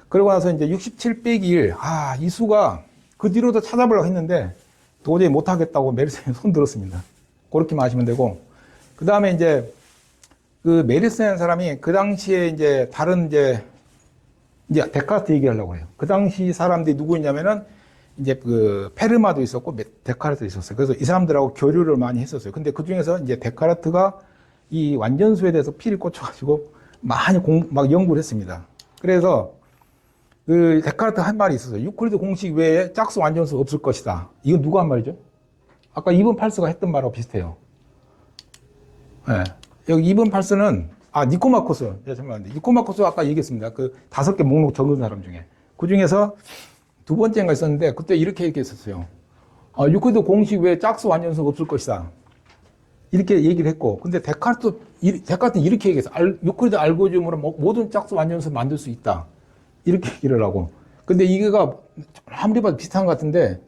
Speaker 1: 그러고 나서 이제 67 빼기 1 이 수가 그 뒤로도 찾아보려고 했는데 도저히 못하겠다고 메르세는 손 들었습니다. 그렇게만 하시면 되고 그 다음에 이제 그 메르세라는 사람이 그 당시에 이제 다른 이제 데카르트 얘기하려고 해요. 그 당시 사람들이 누구였냐면은 이제 그 페르마도 있었고 데카르트도 있었어요. 그래서 이 사람들하고 교류를 많이 했었어요. 근데 그 중에서 이제 데카르트가 이 완전수에 대해서 피를 꽂혀가지고 많이 막 연구를 했습니다. 그래서 그 데카르트 한 말이 있었어요. 유클리드 공식 외에 짝수 완전수 없을 것이다. 이건 누가 한 말이죠? 아까 이번 팔스가 했던 말하고 비슷해요. 네. 여기 2번 팔스는 니코마코스. 잠깐만요. 니코마코스 아까 얘기했습니다. 그 5개 목록 적은 사람 중에. 그 중에서 두 번째인가 있었는데 그때 이렇게 얘기했었어요. 유클리드 공식 외에 짝수 완전수가 없을 것이다. 이렇게 얘기를 했고, 근데 데카르트는 이렇게 얘기했어. 유클리드 알고리즘으로 모든 짝수 완전수를 만들 수 있다. 이렇게 얘기를 하고. 근데 이게가 아무리 봐도 비슷한 것 같은데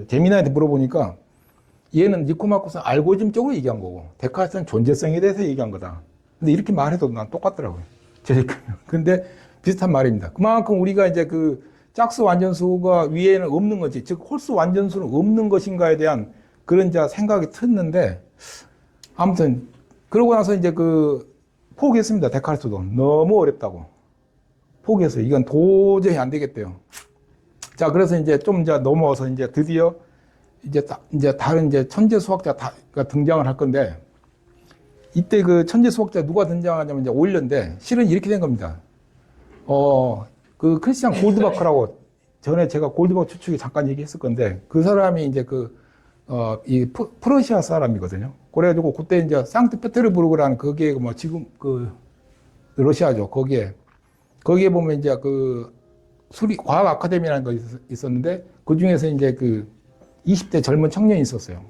Speaker 1: 제미나한테 물어보니까 얘는 니코마코스는 알고리즘 쪽으로 얘기한 거고 데카르트는 존재성에 대해서 얘기한 거다. 근데 이렇게 말해도 난 똑같더라고요. 근데 비슷한 말입니다. 그만큼 우리가 이제 짝수 완전수가 위에는 없는 거지, 즉 홀수 완전수는 없는 것인가에 대한 그런 이제 생각이 텄는데 아무튼 그러고 나서 이제 포기했습니다. 데카르트도 너무 어렵다고 포기했어요. 이건 도저히 안 되겠대요. 자, 그래서 이제 좀 넘어와서 이제 드디어 이제 다른 천재 수학자가 등장을 할 건데 이때 그 천재 수학자 누가 등장하냐면 이제 오일러인데 실은 이렇게 된 겁니다. 크리스티안 골드바크라고 전에 제가 골드바크 추측에 잠깐 얘기했을 건데 그 사람이 이제 이 프러시아 사람이거든요. 그래가지고 그때 이제 상트페테르부르크라는 거기에 지금 러시아죠. 거기에 보면 이제 과학 아카데미라는 거 있었는데 그 중에서 이제 20대 젊은 청년이 있었어요.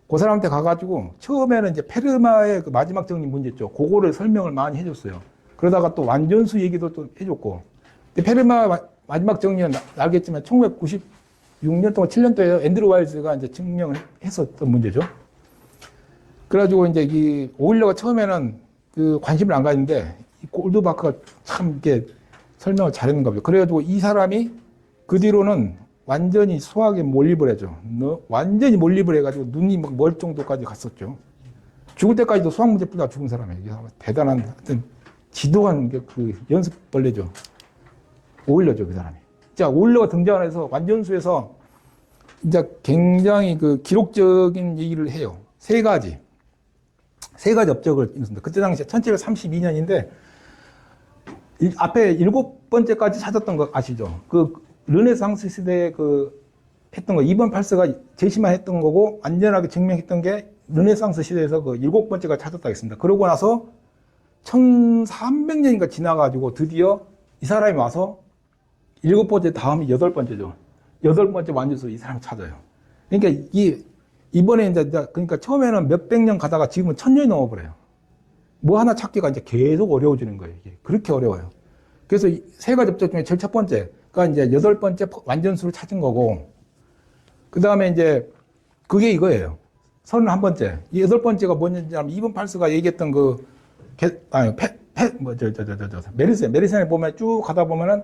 Speaker 1: 그 사람한테 가가지고 처음에는 이제 페르마의 마지막 정리 문제 있죠. 그거를 설명을 많이 해줬어요. 그러다가 또 완전수 얘기도 또 해줬고. 근데 페르마 마지막 정리는 알겠지만 1996년 동안 7년 동안 앤드루 와일즈가 이제 증명을 했었던 문제죠. 그래가지고 이제 이 오일러가 처음에는 관심을 안 가졌는데 이 골드바크가 참 이렇게 설명을 잘했는 겁니다. 그래가지고 이 사람이 그 뒤로는 완전히 수학에 몰입을 해죠. 완전히 몰입을 해가지고 눈이 막 멀 정도까지 갔었죠. 죽을 때까지도 수학 문제 풀다 죽은 사람이에요. 대단한 하여튼 지도한 연습벌레죠. 오일러죠, 그 사람이. 자, 오일러가 등장을 해서 완전수에서 이제 굉장히 기록적인 얘기를 해요. 세 가지 업적을 있습니다. 그때 당시에 1732년인데 앞에 7번째까지 찾았던 거 아시죠? 르네상스 시대의 했던 거, 2번 팔스가 제시만 했던 거고, 안전하게 증명했던 게 르네상스 시대에서 그 7번째가 찾았다고 했습니다. 그러고 나서 1300년인가 지나가지고 드디어 이 사람이 와서 7번째 다음이 8번째죠. 8번째 완전수로 이 사람이 찾아요. 그러니까 이번에 이제, 그러니까 처음에는 몇백 년 가다가 지금은 1000년이 넘어버려요. 뭐 하나 찾기가 이제 계속 어려워지는 거예요. 이게. 그렇게 어려워요. 그래서 세 가지 접촉 중에 제일 첫 번째가 이제 8번째 완전수를 찾은 거고, 그 다음에 이제 그게 이거예요. 31번째. 이 8번째가 뭐냐면 2번 팔스가 얘기했던 메리센에 보면 쭉 가다 보면은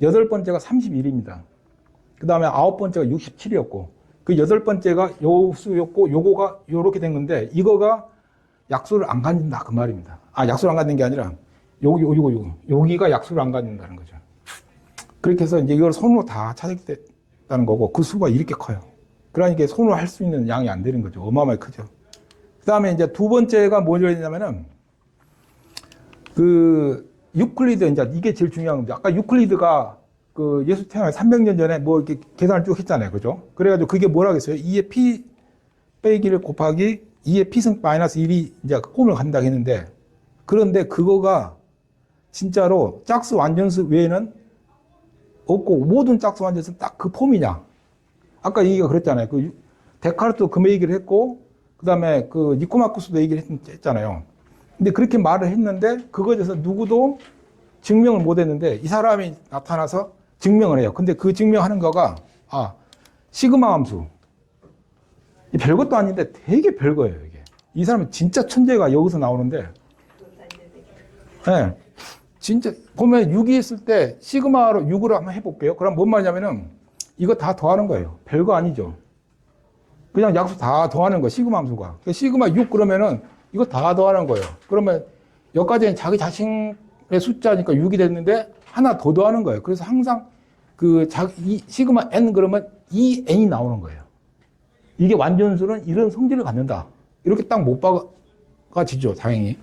Speaker 1: 8번째가 31입니다. 그 다음에 9번째가 67이었고, 그 8번째가 요 수였고, 요거가 요렇게 된 건데, 이거가 약수를 안 갖는다. 그 말입니다. 약수를 안 갖는 게 아니라, 여기가 약수를 안 갖는다는 거죠. 그렇게 해서 이제 이걸 손으로 다 찾았다는 거고, 그 수가 이렇게 커요. 그러니까 손으로 할 수 있는 양이 안 되는 거죠. 어마어마하게 크죠. 그 다음에 이제 두 번째가 뭐냐면은, 유클리드, 이제 이게 제일 중요한 겁니다. 아까 유클리드가 그 예수 태어나기 300년 전에 뭐 이렇게 계산을 쭉 했잖아요. 그죠? 그래가지고 그게 뭐라고 했어요? 2의 P 빼기 1 곱하기 2의 P승 마이너스 1이 이제 홈을 간다고 했는데, 그런데 그거가 진짜로 짝수 완전수 외에는 없고, 모든 짝수 완전수는 딱 그 폼이냐? 아까 얘기가 그랬잖아요. 데카르트도 그 얘기를 했고, 그 다음에 니코마코스도 얘기를 했잖아요. 근데 그렇게 말을 했는데, 그거에 대해서 누구도 증명을 못 했는데, 이 사람이 나타나서 증명을 해요. 근데 그 증명하는 거가, 시그마 함수. 별것도 아닌데 되게 별거예요, 이게. 이 사람은 진짜 천재가 여기서 나오는데, 네. 진짜, 보면 6이 있을 때, 시그마로 6으로 한번 해볼게요. 그럼 뭔 말이냐면은, 이거 다 더하는 거예요. 별거 아니죠. 그냥 약수 다 더하는 거예요, 시그마 함수가. 시그마 6 그러면은, 이거 다 더하는 거예요. 그러면, 여기까지는 자기 자신의 숫자니까 6이 됐는데, 하나 더 더하는 거예요. 그래서 항상, 시그마 n 그러면 2n이 나오는 거예요. 이게 완전수는 이런 성질을 갖는다. 이렇게 딱 못 박아지죠, 당연히.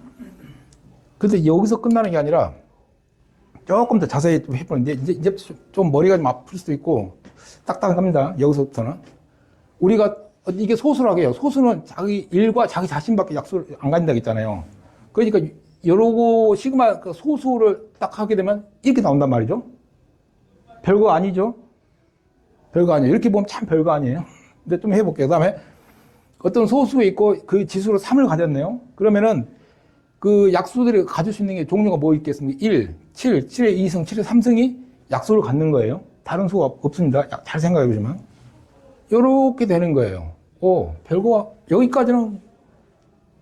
Speaker 1: 근데 여기서 끝나는 게 아니라, 조금 더 자세히 좀 해보는데, 이제 좀 머리가 좀 아플 수도 있고, 딱딱합니다. 여기서부터는. 우리가, 이게 소수라고 해요. 소수는 자기 일과 자기 자신밖에 약수를 안 갖는다고 했잖아요. 그러니까, 여러고 시그마 소수를 딱 하게 되면 이렇게 나온단 말이죠. 별거 아니죠? 별거 아니에요. 이렇게 보면 참 별거 아니에요. 근데 좀 해볼게요. 그 다음에 어떤 소수에 있고 그 지수로 3을 가졌네요. 그러면은 그 약수들이 가질 수 있는 게 종류가 뭐 있겠습니까? 1, 7, 7의 2승, 7의 3승이 약수를 갖는 거예요. 다른 수가 없습니다. 잘 생각해 보시면. 요렇게 되는 거예요. 여기까지는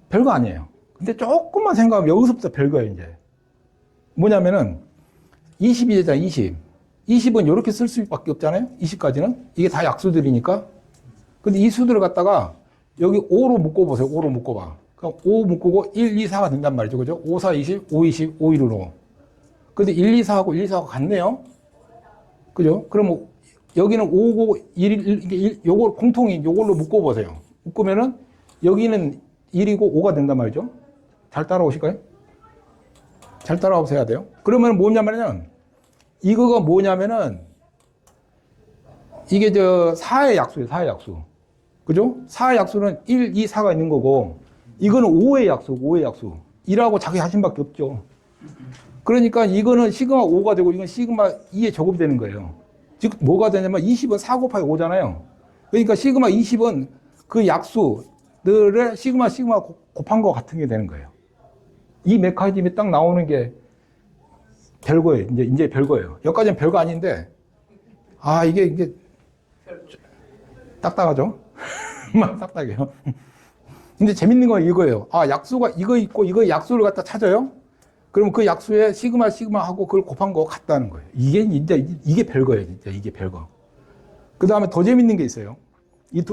Speaker 1: 별거 아니에요. 근데 조금만 생각하면 여기서부터 별거예요, 이제. 뭐냐면은 20이 되잖아요, 20. 20은 이렇게 쓸 수밖에 없잖아요, 20까지는. 이게 다 약수들이니까. 근데 이 수들을 갖다가 여기 5로 묶어보세요, 5로 묶어봐. 그럼 5 묶고 1, 2, 4가 된단 말이죠, 그죠? 5, 4, 20, 5, 20, 5, 1으로. 근데 1, 2, 4하고 1, 2, 4하고 같네요? 그죠? 그럼 여기는 5고 1, 요걸 공통인 요걸로 묶어보세요. 묶으면은 여기는 1이고 5가 된단 말이죠. 잘 따라오실까요? 잘 따라오셔야 돼요. 그러면 뭐냐면은, 이거가 뭐냐면은, 이게 4의 약수예요, 4의 약수. 그죠? 4의 약수는 1, 2, 4가 있는 거고, 이거는 5의 약수고, 5의 약수. 1하고 자기 자신밖에 없죠. 그러니까 이거는 시그마 5가 되고, 이건 시그마 2에 적업이 되는 거예요. 즉, 뭐가 되냐면 20은 4 곱하기 5잖아요. 그러니까 시그마 20은 그 약수들의 시그마 곱한 거 같은 게 되는 거예요. 이 메커니즘이 딱 나오는 게 별거예요. 이제 별거예요. 여기까지는 별거 아닌데, 이게 딱딱하죠? 딱딱해요. 근데 재밌는 건 이거예요. 약수가 이거 있고, 이거 약수를 갖다 찾아요? 그럼 그 약수에 시그마하고 그걸 곱한 거 같다는 거예요. 이게 별거예요, 진짜. 이게 별거. 그 다음에 더 재밌는 게 있어요.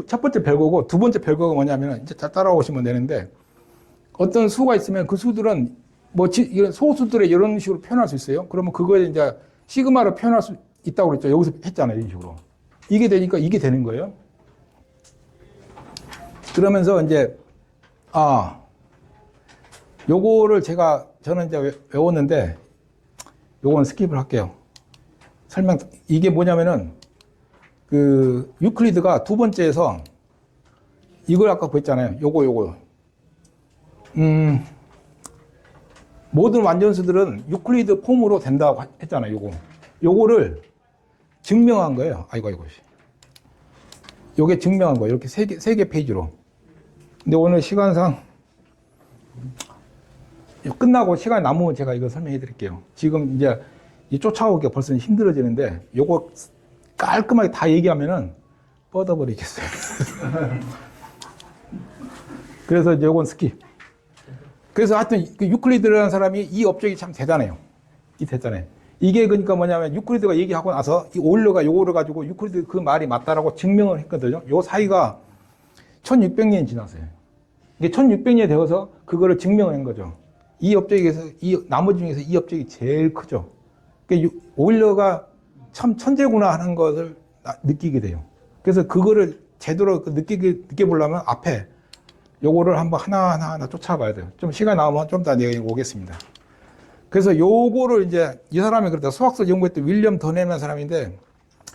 Speaker 1: 첫 번째 별거고, 두 번째 별거가 뭐냐면, 이제 잘 따라오시면 되는데, 어떤 수가 있으면 그 수들은 이런 소수들의 이런 식으로 표현할 수 있어요. 그러면 그거에 이제 시그마로 표현할 수 있다고 그랬죠. 여기서 했잖아요. 이런 식으로. 이게 되니까 이게 되는 거예요. 그러면서 이제, 요거를 저는 이제 외웠는데, 요거는 스킵을 할게요. 이게 뭐냐면은, 그 유클리드가 두 번째에서 이걸 아까 보였잖아요. 요거. 모든 완전수들은 유클리드 폼으로 된다고 했잖아요. 요거를 증명한 거예요. 아이고. 요게 증명한 거예요. 이렇게 세 개 페이지로. 근데 오늘 시간상 끝나고 시간이 남으면 제가 이거 설명해 드릴게요. 지금 이제 이 쫓아오기가 벌써 힘들어지는데 요거 깔끔하게 다 얘기하면은 뻗어버리겠어요. 그래서 이제 요건 스킵. 그래서 하여튼 그 유클리드라는 사람이 이 업적이 참 대단해요. 대단해. 이게 그러니까 뭐냐면 유클리드가 얘기하고 나서 이 오일러가 요거를 가지고 유클리드 그 말이 맞다라고 증명을 했거든요. 요 사이가 1600년이 지났어요. 이게 1600년이 되어서 그거를 증명한 거죠. 이 업적에서, 이 나머지 중에서 이 업적이 제일 크죠. 그러니까 오일러가 참 천재구나 하는 것을 느끼게 돼요. 그래서 그거를 제대로 느껴보려면 앞에 요거를 한번 하나하나 쫓아봐야 돼요. 좀 시간 나오면 좀 더 내가 오겠습니다. 그래서 요거를 이제 이 사람이 그렇다 수학서 연구했던 윌리엄 더넴이라는 사람인데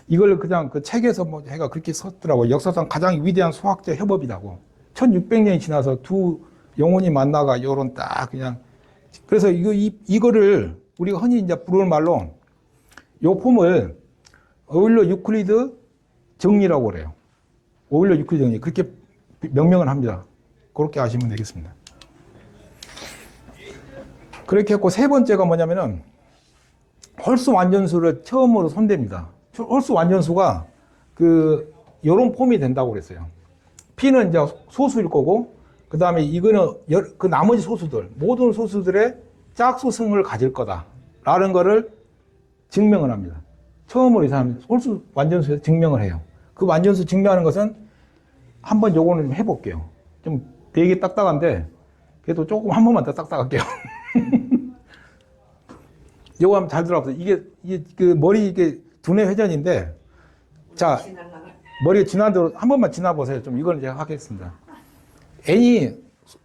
Speaker 1: 이걸 그냥 그 책에서 뭐 해가 그렇게 썼더라고요. 역사상 가장 위대한 수학자 협업이라고. 1600년이 지나서 두 영혼이 만나가 요런 딱 그냥 그래서 이거를 우리가 흔히 이제 부르는 말로 요 폼을 오일러 유클리드 정리라고 그래요. 오일러 유클리드 정리. 그렇게 명명을 합니다. 그렇게 아시면 되겠습니다. 그렇게 했고 세 번째가 뭐냐면은 홀수 완전수를 처음으로 손댑니다. 홀수 완전수가 그 요런 폼이 된다고 그랬어요. P는 이제 소수일 거고 그 다음에 이거는 그 나머지 소수들 모든 소수들의 짝수성을 가질 거다라는 거를 증명을 합니다. 처음으로 이 사람이 홀수 완전수에서 증명을 해요. 그 완전수 증명하는 것은 한번 요거는 좀 해볼게요. 좀 되게 딱딱한데 그래도 조금 한 번만 더 딱딱할게요. 요거 한번 잘 들어보세요. 이게 그 머리 이게 두뇌 회전인데 자 머리가 지난 대로 한 번만 지나보세요. 좀 이걸 제가 하겠습니다. n이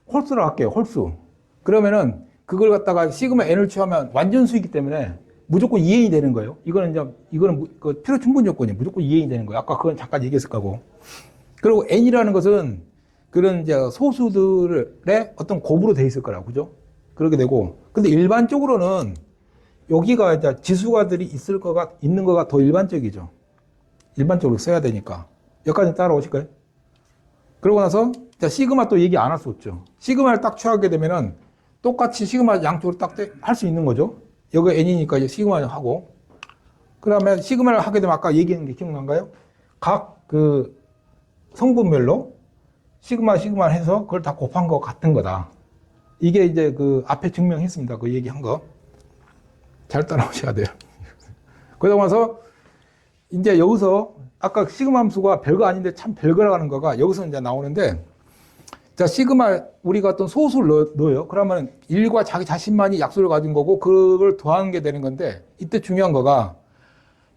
Speaker 1: 홀수로 할게요. 홀수. 그러면은 그걸 갖다가 시그마 n을 취하면 완전수이기 때문에 무조건 2n이 되는 거예요. 이거는 그 필요 충분 조건이에요. 무조건 2n이 되는 거예요. 아까 그건 잠깐 얘기했을 거고. 그리고 n이라는 것은 그런 이제 소수들의 어떤 곱으로 돼 있을 거라고, 그죠? 그렇게 되고. 근데 일반적으로는 여기가 이제 지수가들이 있는 거가 더 일반적이죠. 일반적으로 써야 되니까. 여기까지 따라오실까요? 그러고 나서, 자, 시그마 또 얘기 안 할 수 없죠. 시그마를 딱 취하게 되면은 똑같이 시그마 양쪽으로 딱 할 수 있는 거죠. 여기 n이니까 이제 시그마를 하고. 그 다음에 시그마를 하게 되면 아까 얘기한 게 기억난가요? 각 그 성분별로 시그마 해서 그걸 다 곱한 거 같은 거다. 이게 이제 그 앞에 증명했습니다. 그 얘기한 거. 잘 따라오셔야 돼요. 그러고 나서 이제 여기서 아까 시그마 함수가 별거 아닌데 참 별거라는 거가 여기서 이제 나오는데 자, 시그마 우리가 어떤 소수를 넣어요. 그러면 1과 자기 자신만이 약수를 가진 거고 그걸 더하는 게 되는 건데 이때 중요한 거가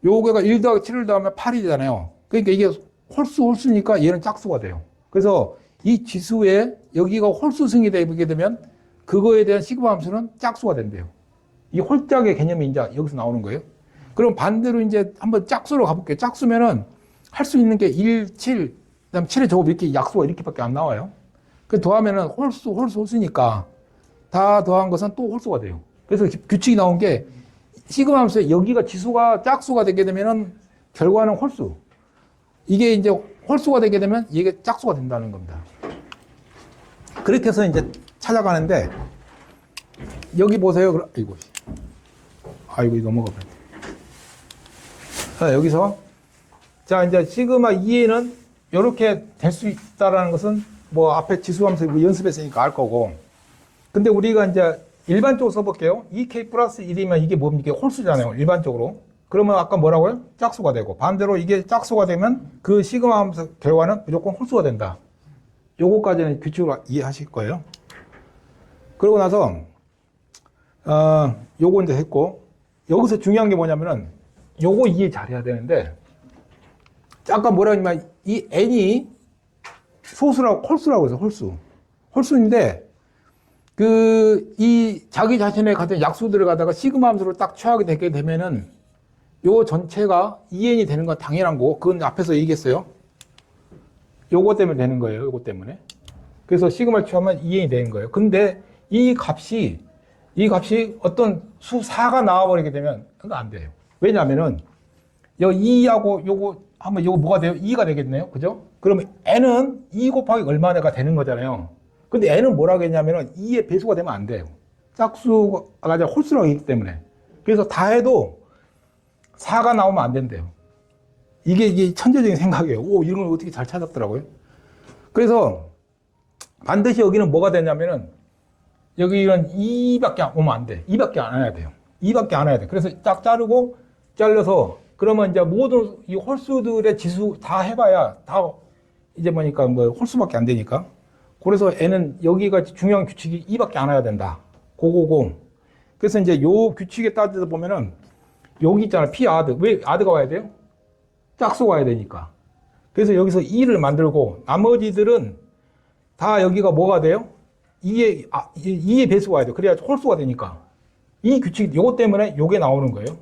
Speaker 1: 요거가 1 더하기 7을 더하면 8이 되잖아요. 그러니까 이게 홀수니까 얘는 짝수가 돼요. 그래서 이 지수에 여기가 홀수승이 되게 되면 그거에 대한 시그마 함수는 짝수가 된대요. 이 홀짝의 개념이 이제 여기서 나오는 거예요. 그럼 반대로 이제 한번 짝수로 가볼게요. 짝수면은 할 수 있는 게 1, 7, 그 다음 7의 제곱 이렇게 약수가 이렇게밖에 안 나와요. 그 더하면은 홀수니까 다 더한 것은 또 홀수가 돼요. 그래서 규칙이 나온 게 시그마 함수에 여기가 지수가 짝수가 되게 되면은 결과는 홀수. 이게 이제 홀수가 되게 되면 이게 짝수가 된다는 겁니다. 그렇게 해서 이제 찾아가는데 여기 보세요. 아이고 넘어가 버렸네. 자, 여기서 자 이제 시그마 2에는 이렇게 될 수 있다라는 것은 뭐 앞에 지수함수 연습했으니까 알 거고. 근데 우리가 이제 일반적으로 써볼게요. 2k 플러스 1이면 이게 뭡니까? 홀수잖아요. 일반적으로. 그러면 아까 뭐라고요? 짝수가 되고. 반대로 이게 짝수가 되면 그 시그마 함수 결과는 무조건 홀수가 된다. 요거까지는 규칙으로 이해하실 거예요. 그러고 나서 요거 이제 했고 여기서 중요한 게 뭐냐면은 요거 이해 잘 해야 되는데 아까 뭐라 했냐면 이 n이 홀수라고 해서 홀수인데 이 자기 자신의 같은 약수들을 갖다가 시그마 함수를 딱 취하게 되게 되면은 요 전체가 2n이 되는 건 당연한 거고, 그건 앞에서 얘기했어요. 요거 때문에 되는 거예요. 요거 때문에. 그래서 시그마를 취하면 2n이 되는 거예요. 근데 이 값이 어떤 수 4가 나와버리게 되면 그거 안 돼요. 왜냐하면은 여기 2하고 요거 하면 요거 뭐가 돼요? 2가 되겠네요. 그죠? 그러면 n은 2 곱하기 얼마가 되는 거잖아요. 근데 n은 뭐라고 했냐면은 2의 배수가 되면 안 돼요. 짝수가 아니라 홀수라고 했기 때문에. 그래서 다 해도 4가 나오면 안 된대요. 이게 천재적인 생각이에요. 오, 이런 걸 어떻게 잘 찾았더라고요. 그래서 반드시 여기는 뭐가 되냐면은 여기는 2밖에 오면 안 돼. 2밖에 안 해야 돼요. 2밖에 안 해야 돼. 그래서 딱 자르고 잘라서 그러면 이제 모든 이 홀수들의 지수 다 해봐야 다 이제 뭐니까 뭐 홀수밖에 안 되니까. 그래서 n은 여기가 중요한 규칙이 2밖에 안 해야 된다. 고고고. 그래서 이제 요 규칙에 따져서 보면은 여기 있잖아요. p 아드. 왜 아드가 와야 돼요? 짝수가 와야 되니까. 그래서 여기서 2를 만들고 나머지들은 다 여기가 뭐가 돼요? 2의 배수가 와야 돼요. 그래야 홀수가 되니까. 이 규칙, 요거 때문에 요게 나오는 거예요.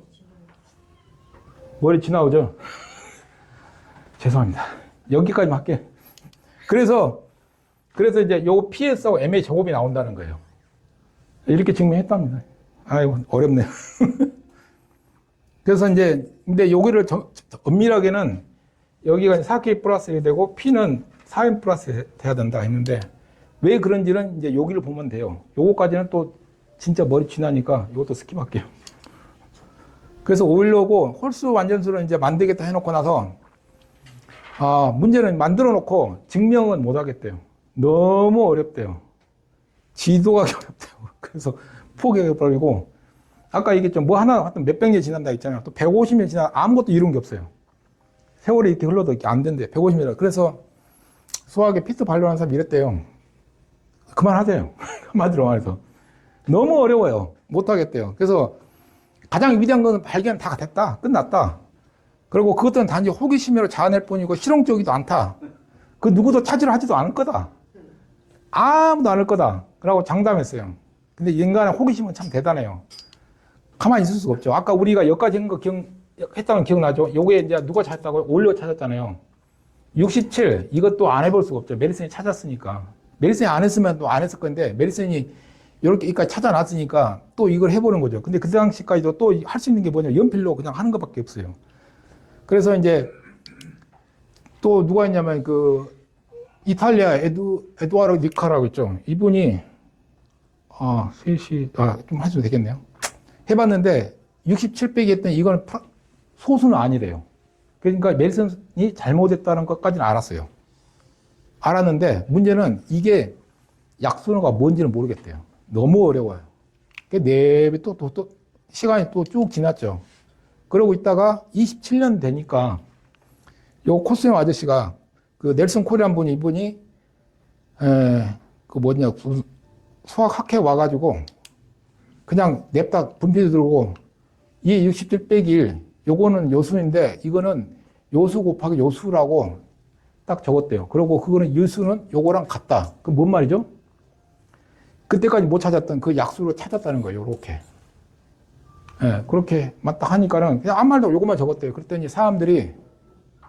Speaker 1: 머리 지나오죠? 죄송합니다. 여기까지만 할게요. 그래서 이제 요 PS하고 M의 제곱이 나온다는 거예요. 이렇게 증명했답니다. 아이고, 어렵네요. 그래서 이제, 근데 여기를 엄밀하게는 여기가 4K 플러스 1이 되고 P는 4M 플러스 돼야 된다 했는데 왜 그런지는 이제 여기를 보면 돼요. 요거까지는 또 진짜 머리 지나니까 이것도 스킵할게요. 그래서 오일러고 홀수 완전수를 이제 만들겠다 해놓고 나서 문제는 만들어 놓고 증명은 못 하겠대요. 너무 어렵대요. 지도하기 어렵대요. 그래서 포기해버리고 아까 얘기했죠. 뭐 하나 몇백 년 지난다 했잖아요. 또 150년 지나 아무것도 이룬 게 없어요. 세월이 이렇게 흘러도 이렇게 안 된대. 150년. 그래서 수학에 피트 발론한 사람이 이랬대요. 그만하세요. 한마디로 말해서. 너무 어려워요. 못하겠대요. 그래서 가장 위대한 건 발견 다 됐다. 끝났다. 그리고 그것들은 단지 호기심으로 자아낼 뿐이고 실용적이도 않다. 그 누구도 찾으려 하지도 않을 거다. 아무도 안 할 거다. 라고 장담했어요. 근데 인간의 호기심은 참 대단해요. 가만히 있을 수가 없죠. 아까 우리가 여기까지 했다는 거 기억나죠? 요게 이제 누가 찾았다고요? 오일러 찾았잖아요. 67, 이것도 안 해볼 수가 없죠. 메리슨이 찾았으니까. 메리슨이 안 했으면 또 안 했을 건데, 메리슨이 이렇게 여기까지 찾아놨으니까 또 이걸 해보는 거죠. 근데 그 당시까지도 또 할 수 있는 게 뭐냐? 연필로 그냥 하는 것밖에 없어요. 그래서 이제 또 누가 있냐면 그 이탈리아 에두아르 니카라고 있죠. 이분이 좀 하셔도 되겠네요. 해봤는데 67 빼기 했더니 이거는 소수는 아니래요. 그러니까 메리슨이 잘못했다는 것까지는 알았어요. 알았는데 문제는 이게 약수가 뭔지는 모르겠대요. 너무 어려워요. 또 시간이 또 쭉 지났죠. 그러고 있다가 27년 되니까 요 코스염 아저씨가 그 넬슨 코리안 분이 이분이 수학 학회 와가지고 그냥 냅다 분필 들고 이 67 빼기 1 요거는 요수인데 이거는 요수 곱하기 요수라고 딱 적었대요. 그리고 그거는 유수는 요거랑 같다. 그 뭔 말이죠? 그때까지 못 찾았던 그 약수를 찾았다는 거예요. 요렇게. 예, 그렇게 딱 하니까는 그냥 아무 말도 요것만 적었대요. 그랬더니 사람들이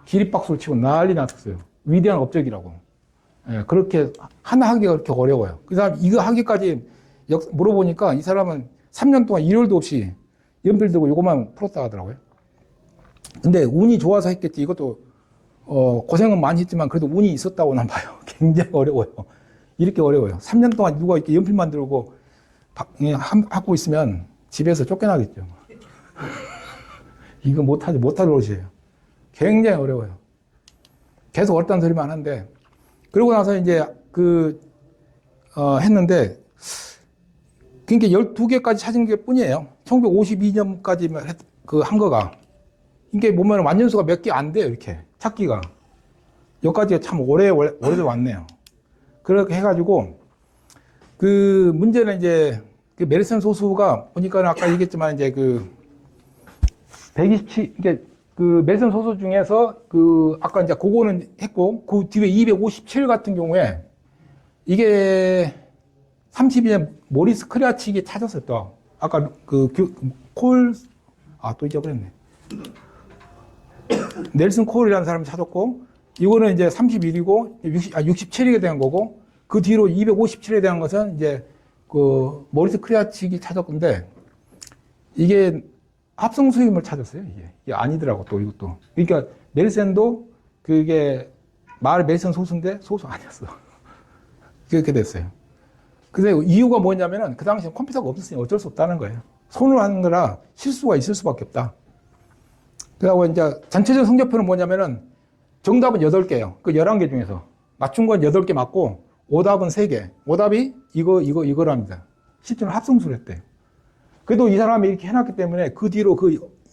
Speaker 1: 기립박수를 치고 난리 났었어요. 위대한 업적이라고. 예, 그렇게 하나 하기가 그렇게 어려워요. 그 사람 이거 하기까지 물어보니까 이 사람은 3년 동안 일요일도 없이 연필 들고 요것만 풀었다 하더라고요. 근데 운이 좋아서 했겠지. 이것도 고생은 많이 했지만 그래도 운이 있었다고 난 봐요. 굉장히 어려워요. 이렇게 어려워요. 3년 동안 누가 이렇게 연필만 들고 하고 있으면 집에서 쫓겨나겠죠. 이거 못할 노릇이에요. 굉장히 어려워요. 계속 어렵다는 소리만 하는데, 그러고 나서 이제 했는데, 그러니까 12개까지 찾은 게 뿐이에요. 1952년까지 한 거가. 이게 보면 완전수가 몇 개 안 돼요, 이렇게. 찾기가. 여기까지가 참 오래도 왔네요. 그렇게 해가지고, 그 문제는 이제, 그 메르슨 소수가 보니까 아까 얘기했지만 이제 127, 이게 그 메르슨 소수 중에서 아까 이제 그거는 했고, 그 뒤에 257 같은 경우에 이게 32년 모리스 크리아치기 찾았어요, 또. 아까 또 잊어버렸네. 넬슨 콜이라는 사람이 찾았고, 이거는 이제 31이고 67이 된 거고, 그 뒤로 257에 대한 것은 이제 그 모리스 크리아칙이 찾았건데, 이게 합성 수임을 찾았어요. 이게 아니더라고 또 이것도. 그러니까 넬슨도 그게 넬슨 소수인데 소수 아니었어. 그렇게 됐어요. 근데 이유가 뭐냐면은 그 당시에 컴퓨터가 없었으니 어쩔 수 없다는 거예요. 손으로 하는 거라 실수가 있을 수밖에 없다. 그리고 이제 전체적 성적표는 뭐냐면은 정답은 8개예요. 그 11개 중에서. 맞춘 건 8개 맞고 오답은 3개. 오답이 이거랍니다. 실제로 합성수를 했대요. 그래도 이 사람이 이렇게 해놨기 때문에 그 뒤로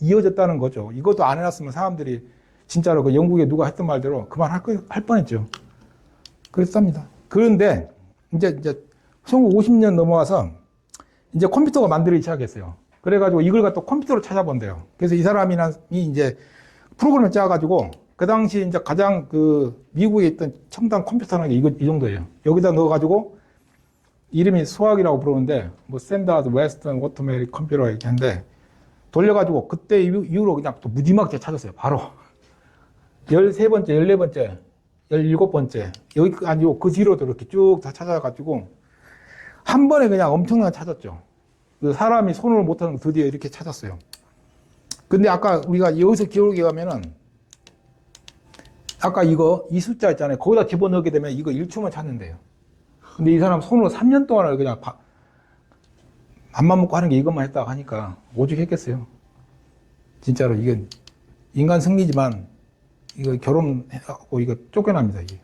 Speaker 1: 이어졌다는 거죠. 이것도 안 해놨으면 사람들이 진짜로 그 영국에 누가 했던 말대로 그만할 뻔했죠. 그랬답니다. 그런데 이제 1950년 넘어와서 이제 컴퓨터가 만들기 시작했어요. 그래가지고 이걸 갖다 컴퓨터로 찾아본대요. 그래서 이 사람이 이제 프로그램을 짜가지고 그 당시 이제 가장 그 미국에 있던 첨단 컴퓨터라는 게 이 정도예요. 여기다 넣어가지고 이름이 수학이라고 부르는데 뭐 샌다드 웨스턴 오토매틱 컴퓨터 이렇게 하는데 돌려가지고 그때 이후로 그냥 또 무지막지하게 찾았어요. 바로 13번째, 14번째, 17번째 여기 아니고 그 뒤로도 이렇게 쭉 다 찾아가지고 한 번에 그냥 엄청나게 찾았죠. 그 사람이 손으로 못하는 거 드디어 이렇게 찾았어요. 근데 아까 우리가 여기서 기록에 가면은 아까 이 숫자 있잖아요. 거기다 집어넣게 되면 이거 1초만 찾는데요. 근데 이 사람 손으로 3년 동안을 그냥 밥만 먹고 하는 게 이것만 했다고 하니까 오죽했겠어요. 진짜로 이건 인간 승리지만 이거 결혼하고 이거 쫓겨납니다. 이게.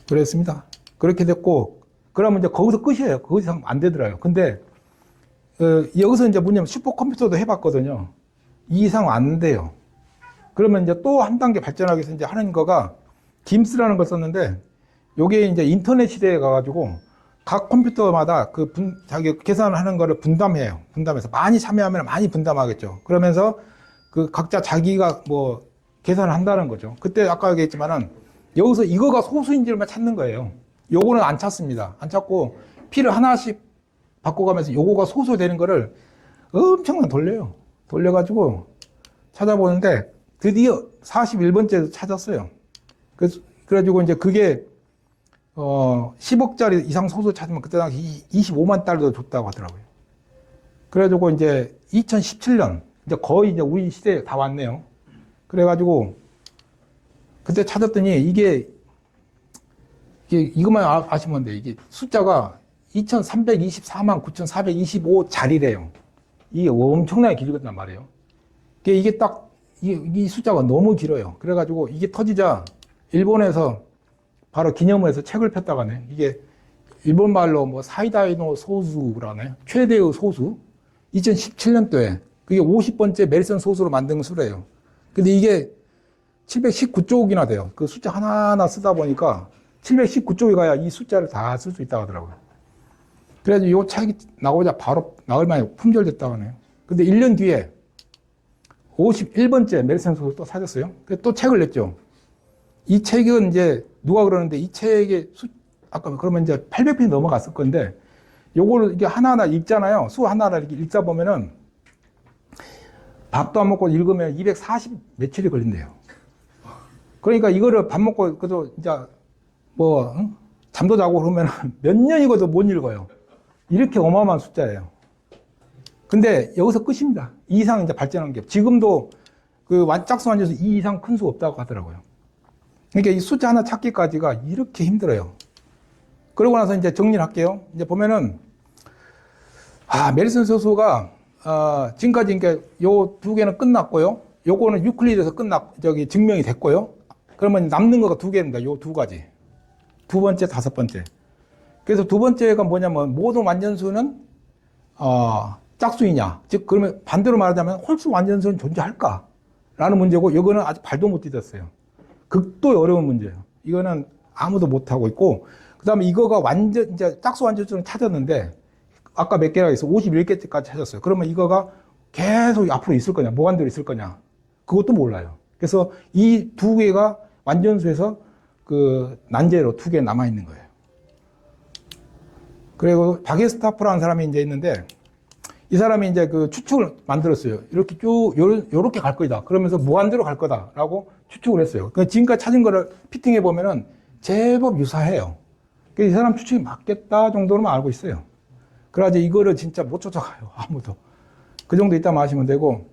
Speaker 1: 그랬습니다. 그렇게 됐고 그러면 이제 거기서 끝이에요. 거기서 이상 안 되더라고요. 근데 여기서 이제 뭐냐면 슈퍼컴퓨터도 해봤거든요. 이 이상 안 돼요. 그러면 이제 또 한 단계 발전하기 위해서 이제 하는 거가 김스라는 걸 썼는데 요게 이제 인터넷 시대에 가가지고 각 컴퓨터마다 자기 계산하는 거를 분담해요. 분담해서 많이 참여하면 많이 분담하겠죠. 그러면서 그 각자 자기가 뭐 계산을 한다는 거죠. 그때 아까 얘기했지만은 여기서 이거가 소수인지를만 찾는 거예요. 요거는 안 찾습니다. 안 찾고 피를 하나씩 바꿔가면서 요거가 소수되는 거를 엄청나게 돌려요. 돌려가지고 찾아보는데 드디어 41번째 찾았어요. 그래가지고 이제 그게 10억짜리 이상 소수 찾으면 그때 당시 25만 달러 줬다고 하더라고요. 그래가지고 이제 2017년 이제 거의 이제 우리 시대에 다 왔네요. 그래가지고 그때 찾았더니 이것만 아시면 돼요. 이게 숫자가 2324만 9425자리래요. 이게 엄청나게 길거단 말이에요. 이게 딱 이 숫자가 너무 길어요. 그래가지고 이게 터지자 일본에서 바로 기념을 해서 책을 폈다가네. 이게 일본 말로 뭐 사이다이노 소수라네. 최대의 소수. 2017년도에 그게 50번째 메리슨 소수로 만든 수래요. 근데 이게 719쪽이나 돼요. 그 숫자 하나하나 쓰다 보니까 719쪽에 가야 이 숫자를 다 쓸 수 있다고 하더라고요. 그래가지고 이 책이 나오자 바로 나흘 만에 품절됐다고 하네요. 근데 1년 뒤에 51번째 메리슨 소수 또 사줬어요. 그래서 또 책을 냈죠. 이 책은 이제 누가 그러는데 이 책의 아까 그러면 이제 800편이 넘어갔을 건데 요거를 이게 하나하나 읽잖아요. 수 하나하나 이렇게 읽다 보면은 밥도 안 먹고 읽으면 240 며칠이 걸린대요. 그러니까 이거를 밥 먹고 그래도 이제 뭐 잠도 자고 그러면 몇 년이고도 못 읽어요. 이렇게 어마어마한 숫자예요. 근데 여기서 끝입니다. 이 이상 이제 발전한 게 지금도 그 짝수 완전수 이 이상 큰 수 없다고 하더라고요. 그러니까 이 숫자 하나 찾기까지가 이렇게 힘들어요. 그러고 나서 이제 정리를 할게요. 이제 보면은 메리슨 소수가 지금까지 그러니까 요 두 개는 끝났고요. 요거는 유클리드에서 증명이 됐고요. 그러면 남는 거가 두 개입니다. 요 두 가지. 두 번째, 다섯 번째. 그래서 두 번째가 뭐냐면 모든 완전수는 짝수이냐. 즉 그러면 반대로 말하자면 홀수 완전수는 존재할까? 라는 문제고 이거는 아직 발도 못 디뎠어요. 극도 어려운 문제예요. 이거는 아무도 못 하고 있고 그다음에 이거가 이제 짝수 완전수는 찾았는데 아까 몇 개라 해서 51개까지 찾았어요. 그러면 이거가 계속 앞으로 있을 거냐, 무한대로 있을 거냐, 그것도 몰라요. 그래서 이 두 개가 완전수에서 그 난제로 두 개 남아 있는 거예요. 그리고 바게스타프라는 사람이 이제 있는데 이 사람이 이제 그 추측을 만들었어요. 이렇게 쭉 요렇게 갈 거다. 그러면서 무한대로 갈 거다라고 추측을 했어요. 그 지금까지 찾은 거를 피팅해 보면은 제법 유사해요. 이 사람 추측이 맞겠다 정도로만 알고 있어요. 그래가지고 이거를 진짜 못 쫓아가요. 아무도. 그 정도 있다면 아시면 되고,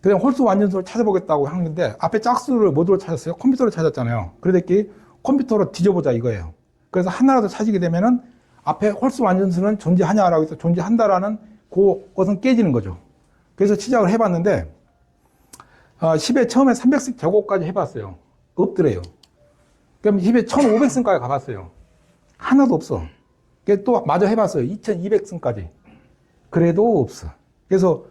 Speaker 1: 그냥 홀수 완전수를 찾아보겠다고 하는데, 앞에 짝수를 뭐로 찾았어요? 컴퓨터로 찾았잖아요. 그러더니 컴퓨터로 뒤져보자 이거예요. 그래서 하나라도 찾게 되면은, 앞에 홀수 완전수는 존재하냐라고 해서 존재한다라는 그것은 깨지는 거죠. 그래서 시작을 해봤는데, 10에 처음에 300씩 제곱까지 해봤어요. 없더래요. 그럼 10에 1500승까지 가봤어요. 하나도 없어. 또 마저 해봤어요. 2200승까지. 그래도 없어. 그래서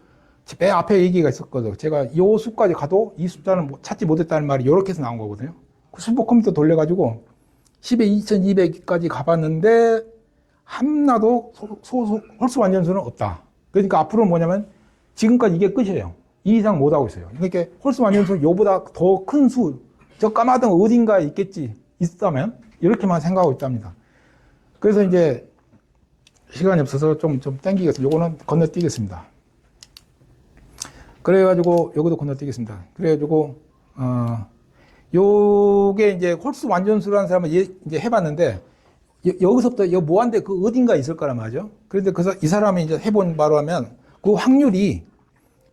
Speaker 1: 맨 앞에 얘기가 있었거든요. 제가 이 수까지 가도 이 숫자는 찾지 못했다는 말이 이렇게 해서 나온 거거든요. 그 슈퍼컴퓨터 돌려가지고 10에 2200까지 가봤는데 하나도 홀수 완전수는 없다. 그러니까 앞으로는 뭐냐면 지금까지 이게 끝이에요. 이 이상 못 하고 있어요. 그러니까 홀수 완전수 요보다 더 큰 수, 저 까마득 어딘가에 있겠지. 있다면 이렇게만 생각하고 있답니다. 그래서 이제 시간이 없어서 좀 땡기겠습니다. 요거는 건너뛰겠습니다. 그래가지고 여기도 건너뛰겠습니다. 그래가지고 요게 이제 홀수 완전수라는 사람을 이제 해봤는데 여기서부터 요 무한대 그 어딘가 있을 거란 말이죠. 그런데 그래서 이 사람이 이제 해본 바로 하면 그 확률이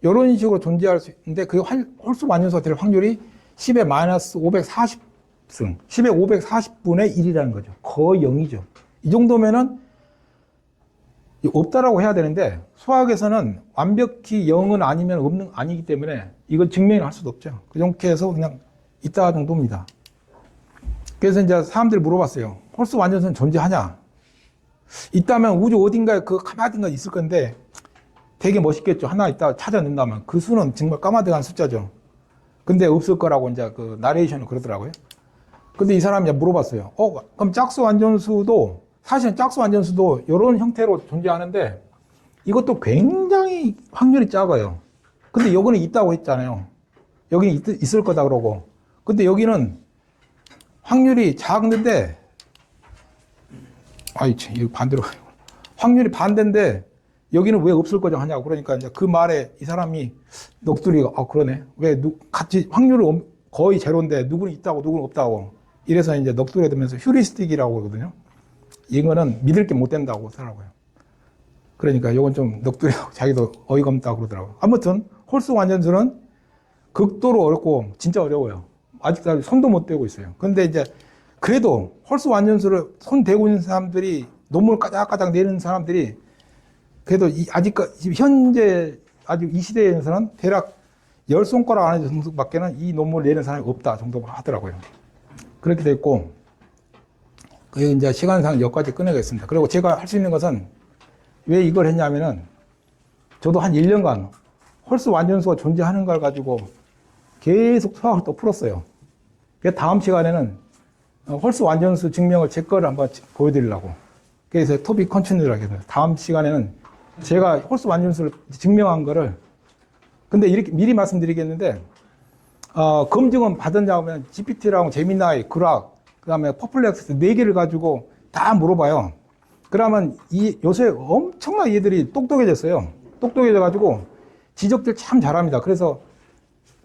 Speaker 1: 이런 식으로 존재할 수 있는데 그 홀수 완전수가 될 확률이 10의 마이너스 540승, 10의 540분의 1이라는 거죠. 거의 0이죠. 이 정도면은 없다라고 해야 되는데 수학에서는 완벽히 0은 아니면 아니기 때문에 이걸 증명을 할 수도 없죠. 그렇게 해서 그냥 있다 정도입니다. 그래서 이제 사람들이 물어봤어요. 홀수 완전수는 존재하냐? 있다면 우주 어딘가에 그 까마득한 있을 건데 되게 멋있겠죠. 하나 있다 찾아낸다면 그 수는 정말 까마득한 숫자죠. 근데 없을 거라고 이제 그 나레이션을 그러더라고요. 근데 이 사람이 이제 물어봤어요. 그럼 짝수 완전수도 사실은 짝수 완전수도 이런 형태로 존재하는데 이것도 굉장히 확률이 작아요. 근데 여기는 있다고 했잖아요. 여기는 있을 거다 그러고. 근데 여기는 확률이 작은데 이거 반대로 확률이 반대인데 여기는 왜 없을 거냐 하냐고. 그러니까 이제 그 말에 이 사람이 넋두리가 그러네. 왜 같이 확률은 거의 제로인데 누구는 있다고 누구는 없다고. 이래서 이제 넋두리가 되면서 휴리스틱이라고 그러거든요. 이거는 믿을 게 못 된다고 하더라고요. 그러니까 이건 좀 넋두리하고 자기도 어이가 없다고 그러더라고요. 아무튼 홀수 완전수는 극도로 어렵고 진짜 어려워요. 아직까지 손도 못 대고 있어요. 근데 이제 그래도 홀수 완전수를 손 대고 있는 사람들이 논문을 까작까작 내는 사람들이 그래도 아직까지 현재 아직 이 시대에서는 대략 10손가락 안에 정도밖에는 이 논문을 내는 사람이 없다 정도 하더라고요. 그렇게 됐고, 그 이제 시간상 여기까지 끝내겠습니다. 그리고 제가 할 수 있는 것은 왜 이걸 했냐면은 저도 한 1년간 홀수 완전수가 존재하는 걸 가지고 계속 수학을 또 풀었어요. 그래서 다음 시간에는 홀수 완전수 증명을 제 거를 한번 보여드리려고. 그래서 토픽 컨티뉴라고 해서 다음 시간에는 제가 홀수 완전수를 증명한 거를 근데 이렇게 미리 말씀드리겠는데 검증은 받았냐 하면 GPT랑 제미나이, 그락, 그 다음에 퍼플렉스 4개를 가지고 다 물어봐요. 그러면 요새 엄청나게 얘들이 똑똑해졌어요. 똑똑해져가지고 지적들 참 잘합니다. 그래서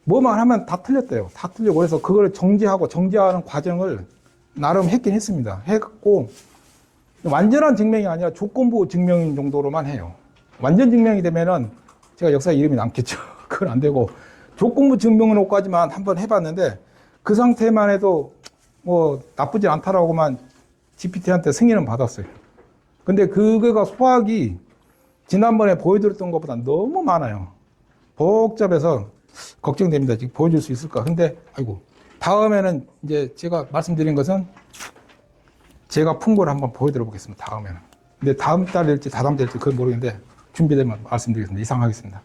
Speaker 1: 뭐만 하면 다 틀렸대요. 다 틀리고. 그래서 그걸 정지하는 과정을 나름 했긴 했습니다. 해갖고 완전한 증명이 아니라 조건부 증명인 정도로만 해요. 완전 증명이 되면은 제가 역사에 이름이 남겠죠. 그건 안 되고 조건부 증명으로까지만 한번 해봤는데 그 상태만 해도 뭐 나쁘지 않다라고만 GPT한테 승인은 받았어요. 근데 그거가 수학이 지난번에 보여드렸던 것보다 너무 많아요. 복잡해서 걱정됩니다. 지금 보여줄 수 있을까? 근데 다음에는 이제 제가 말씀드린 것은 제가 푼 걸 한번 보여드려 보겠습니다. 다음에는. 근데 다음 달 될지 다다음 달 될지 그건 모르겠는데 준비되면 말씀드리겠습니다. 이상 하겠습니다.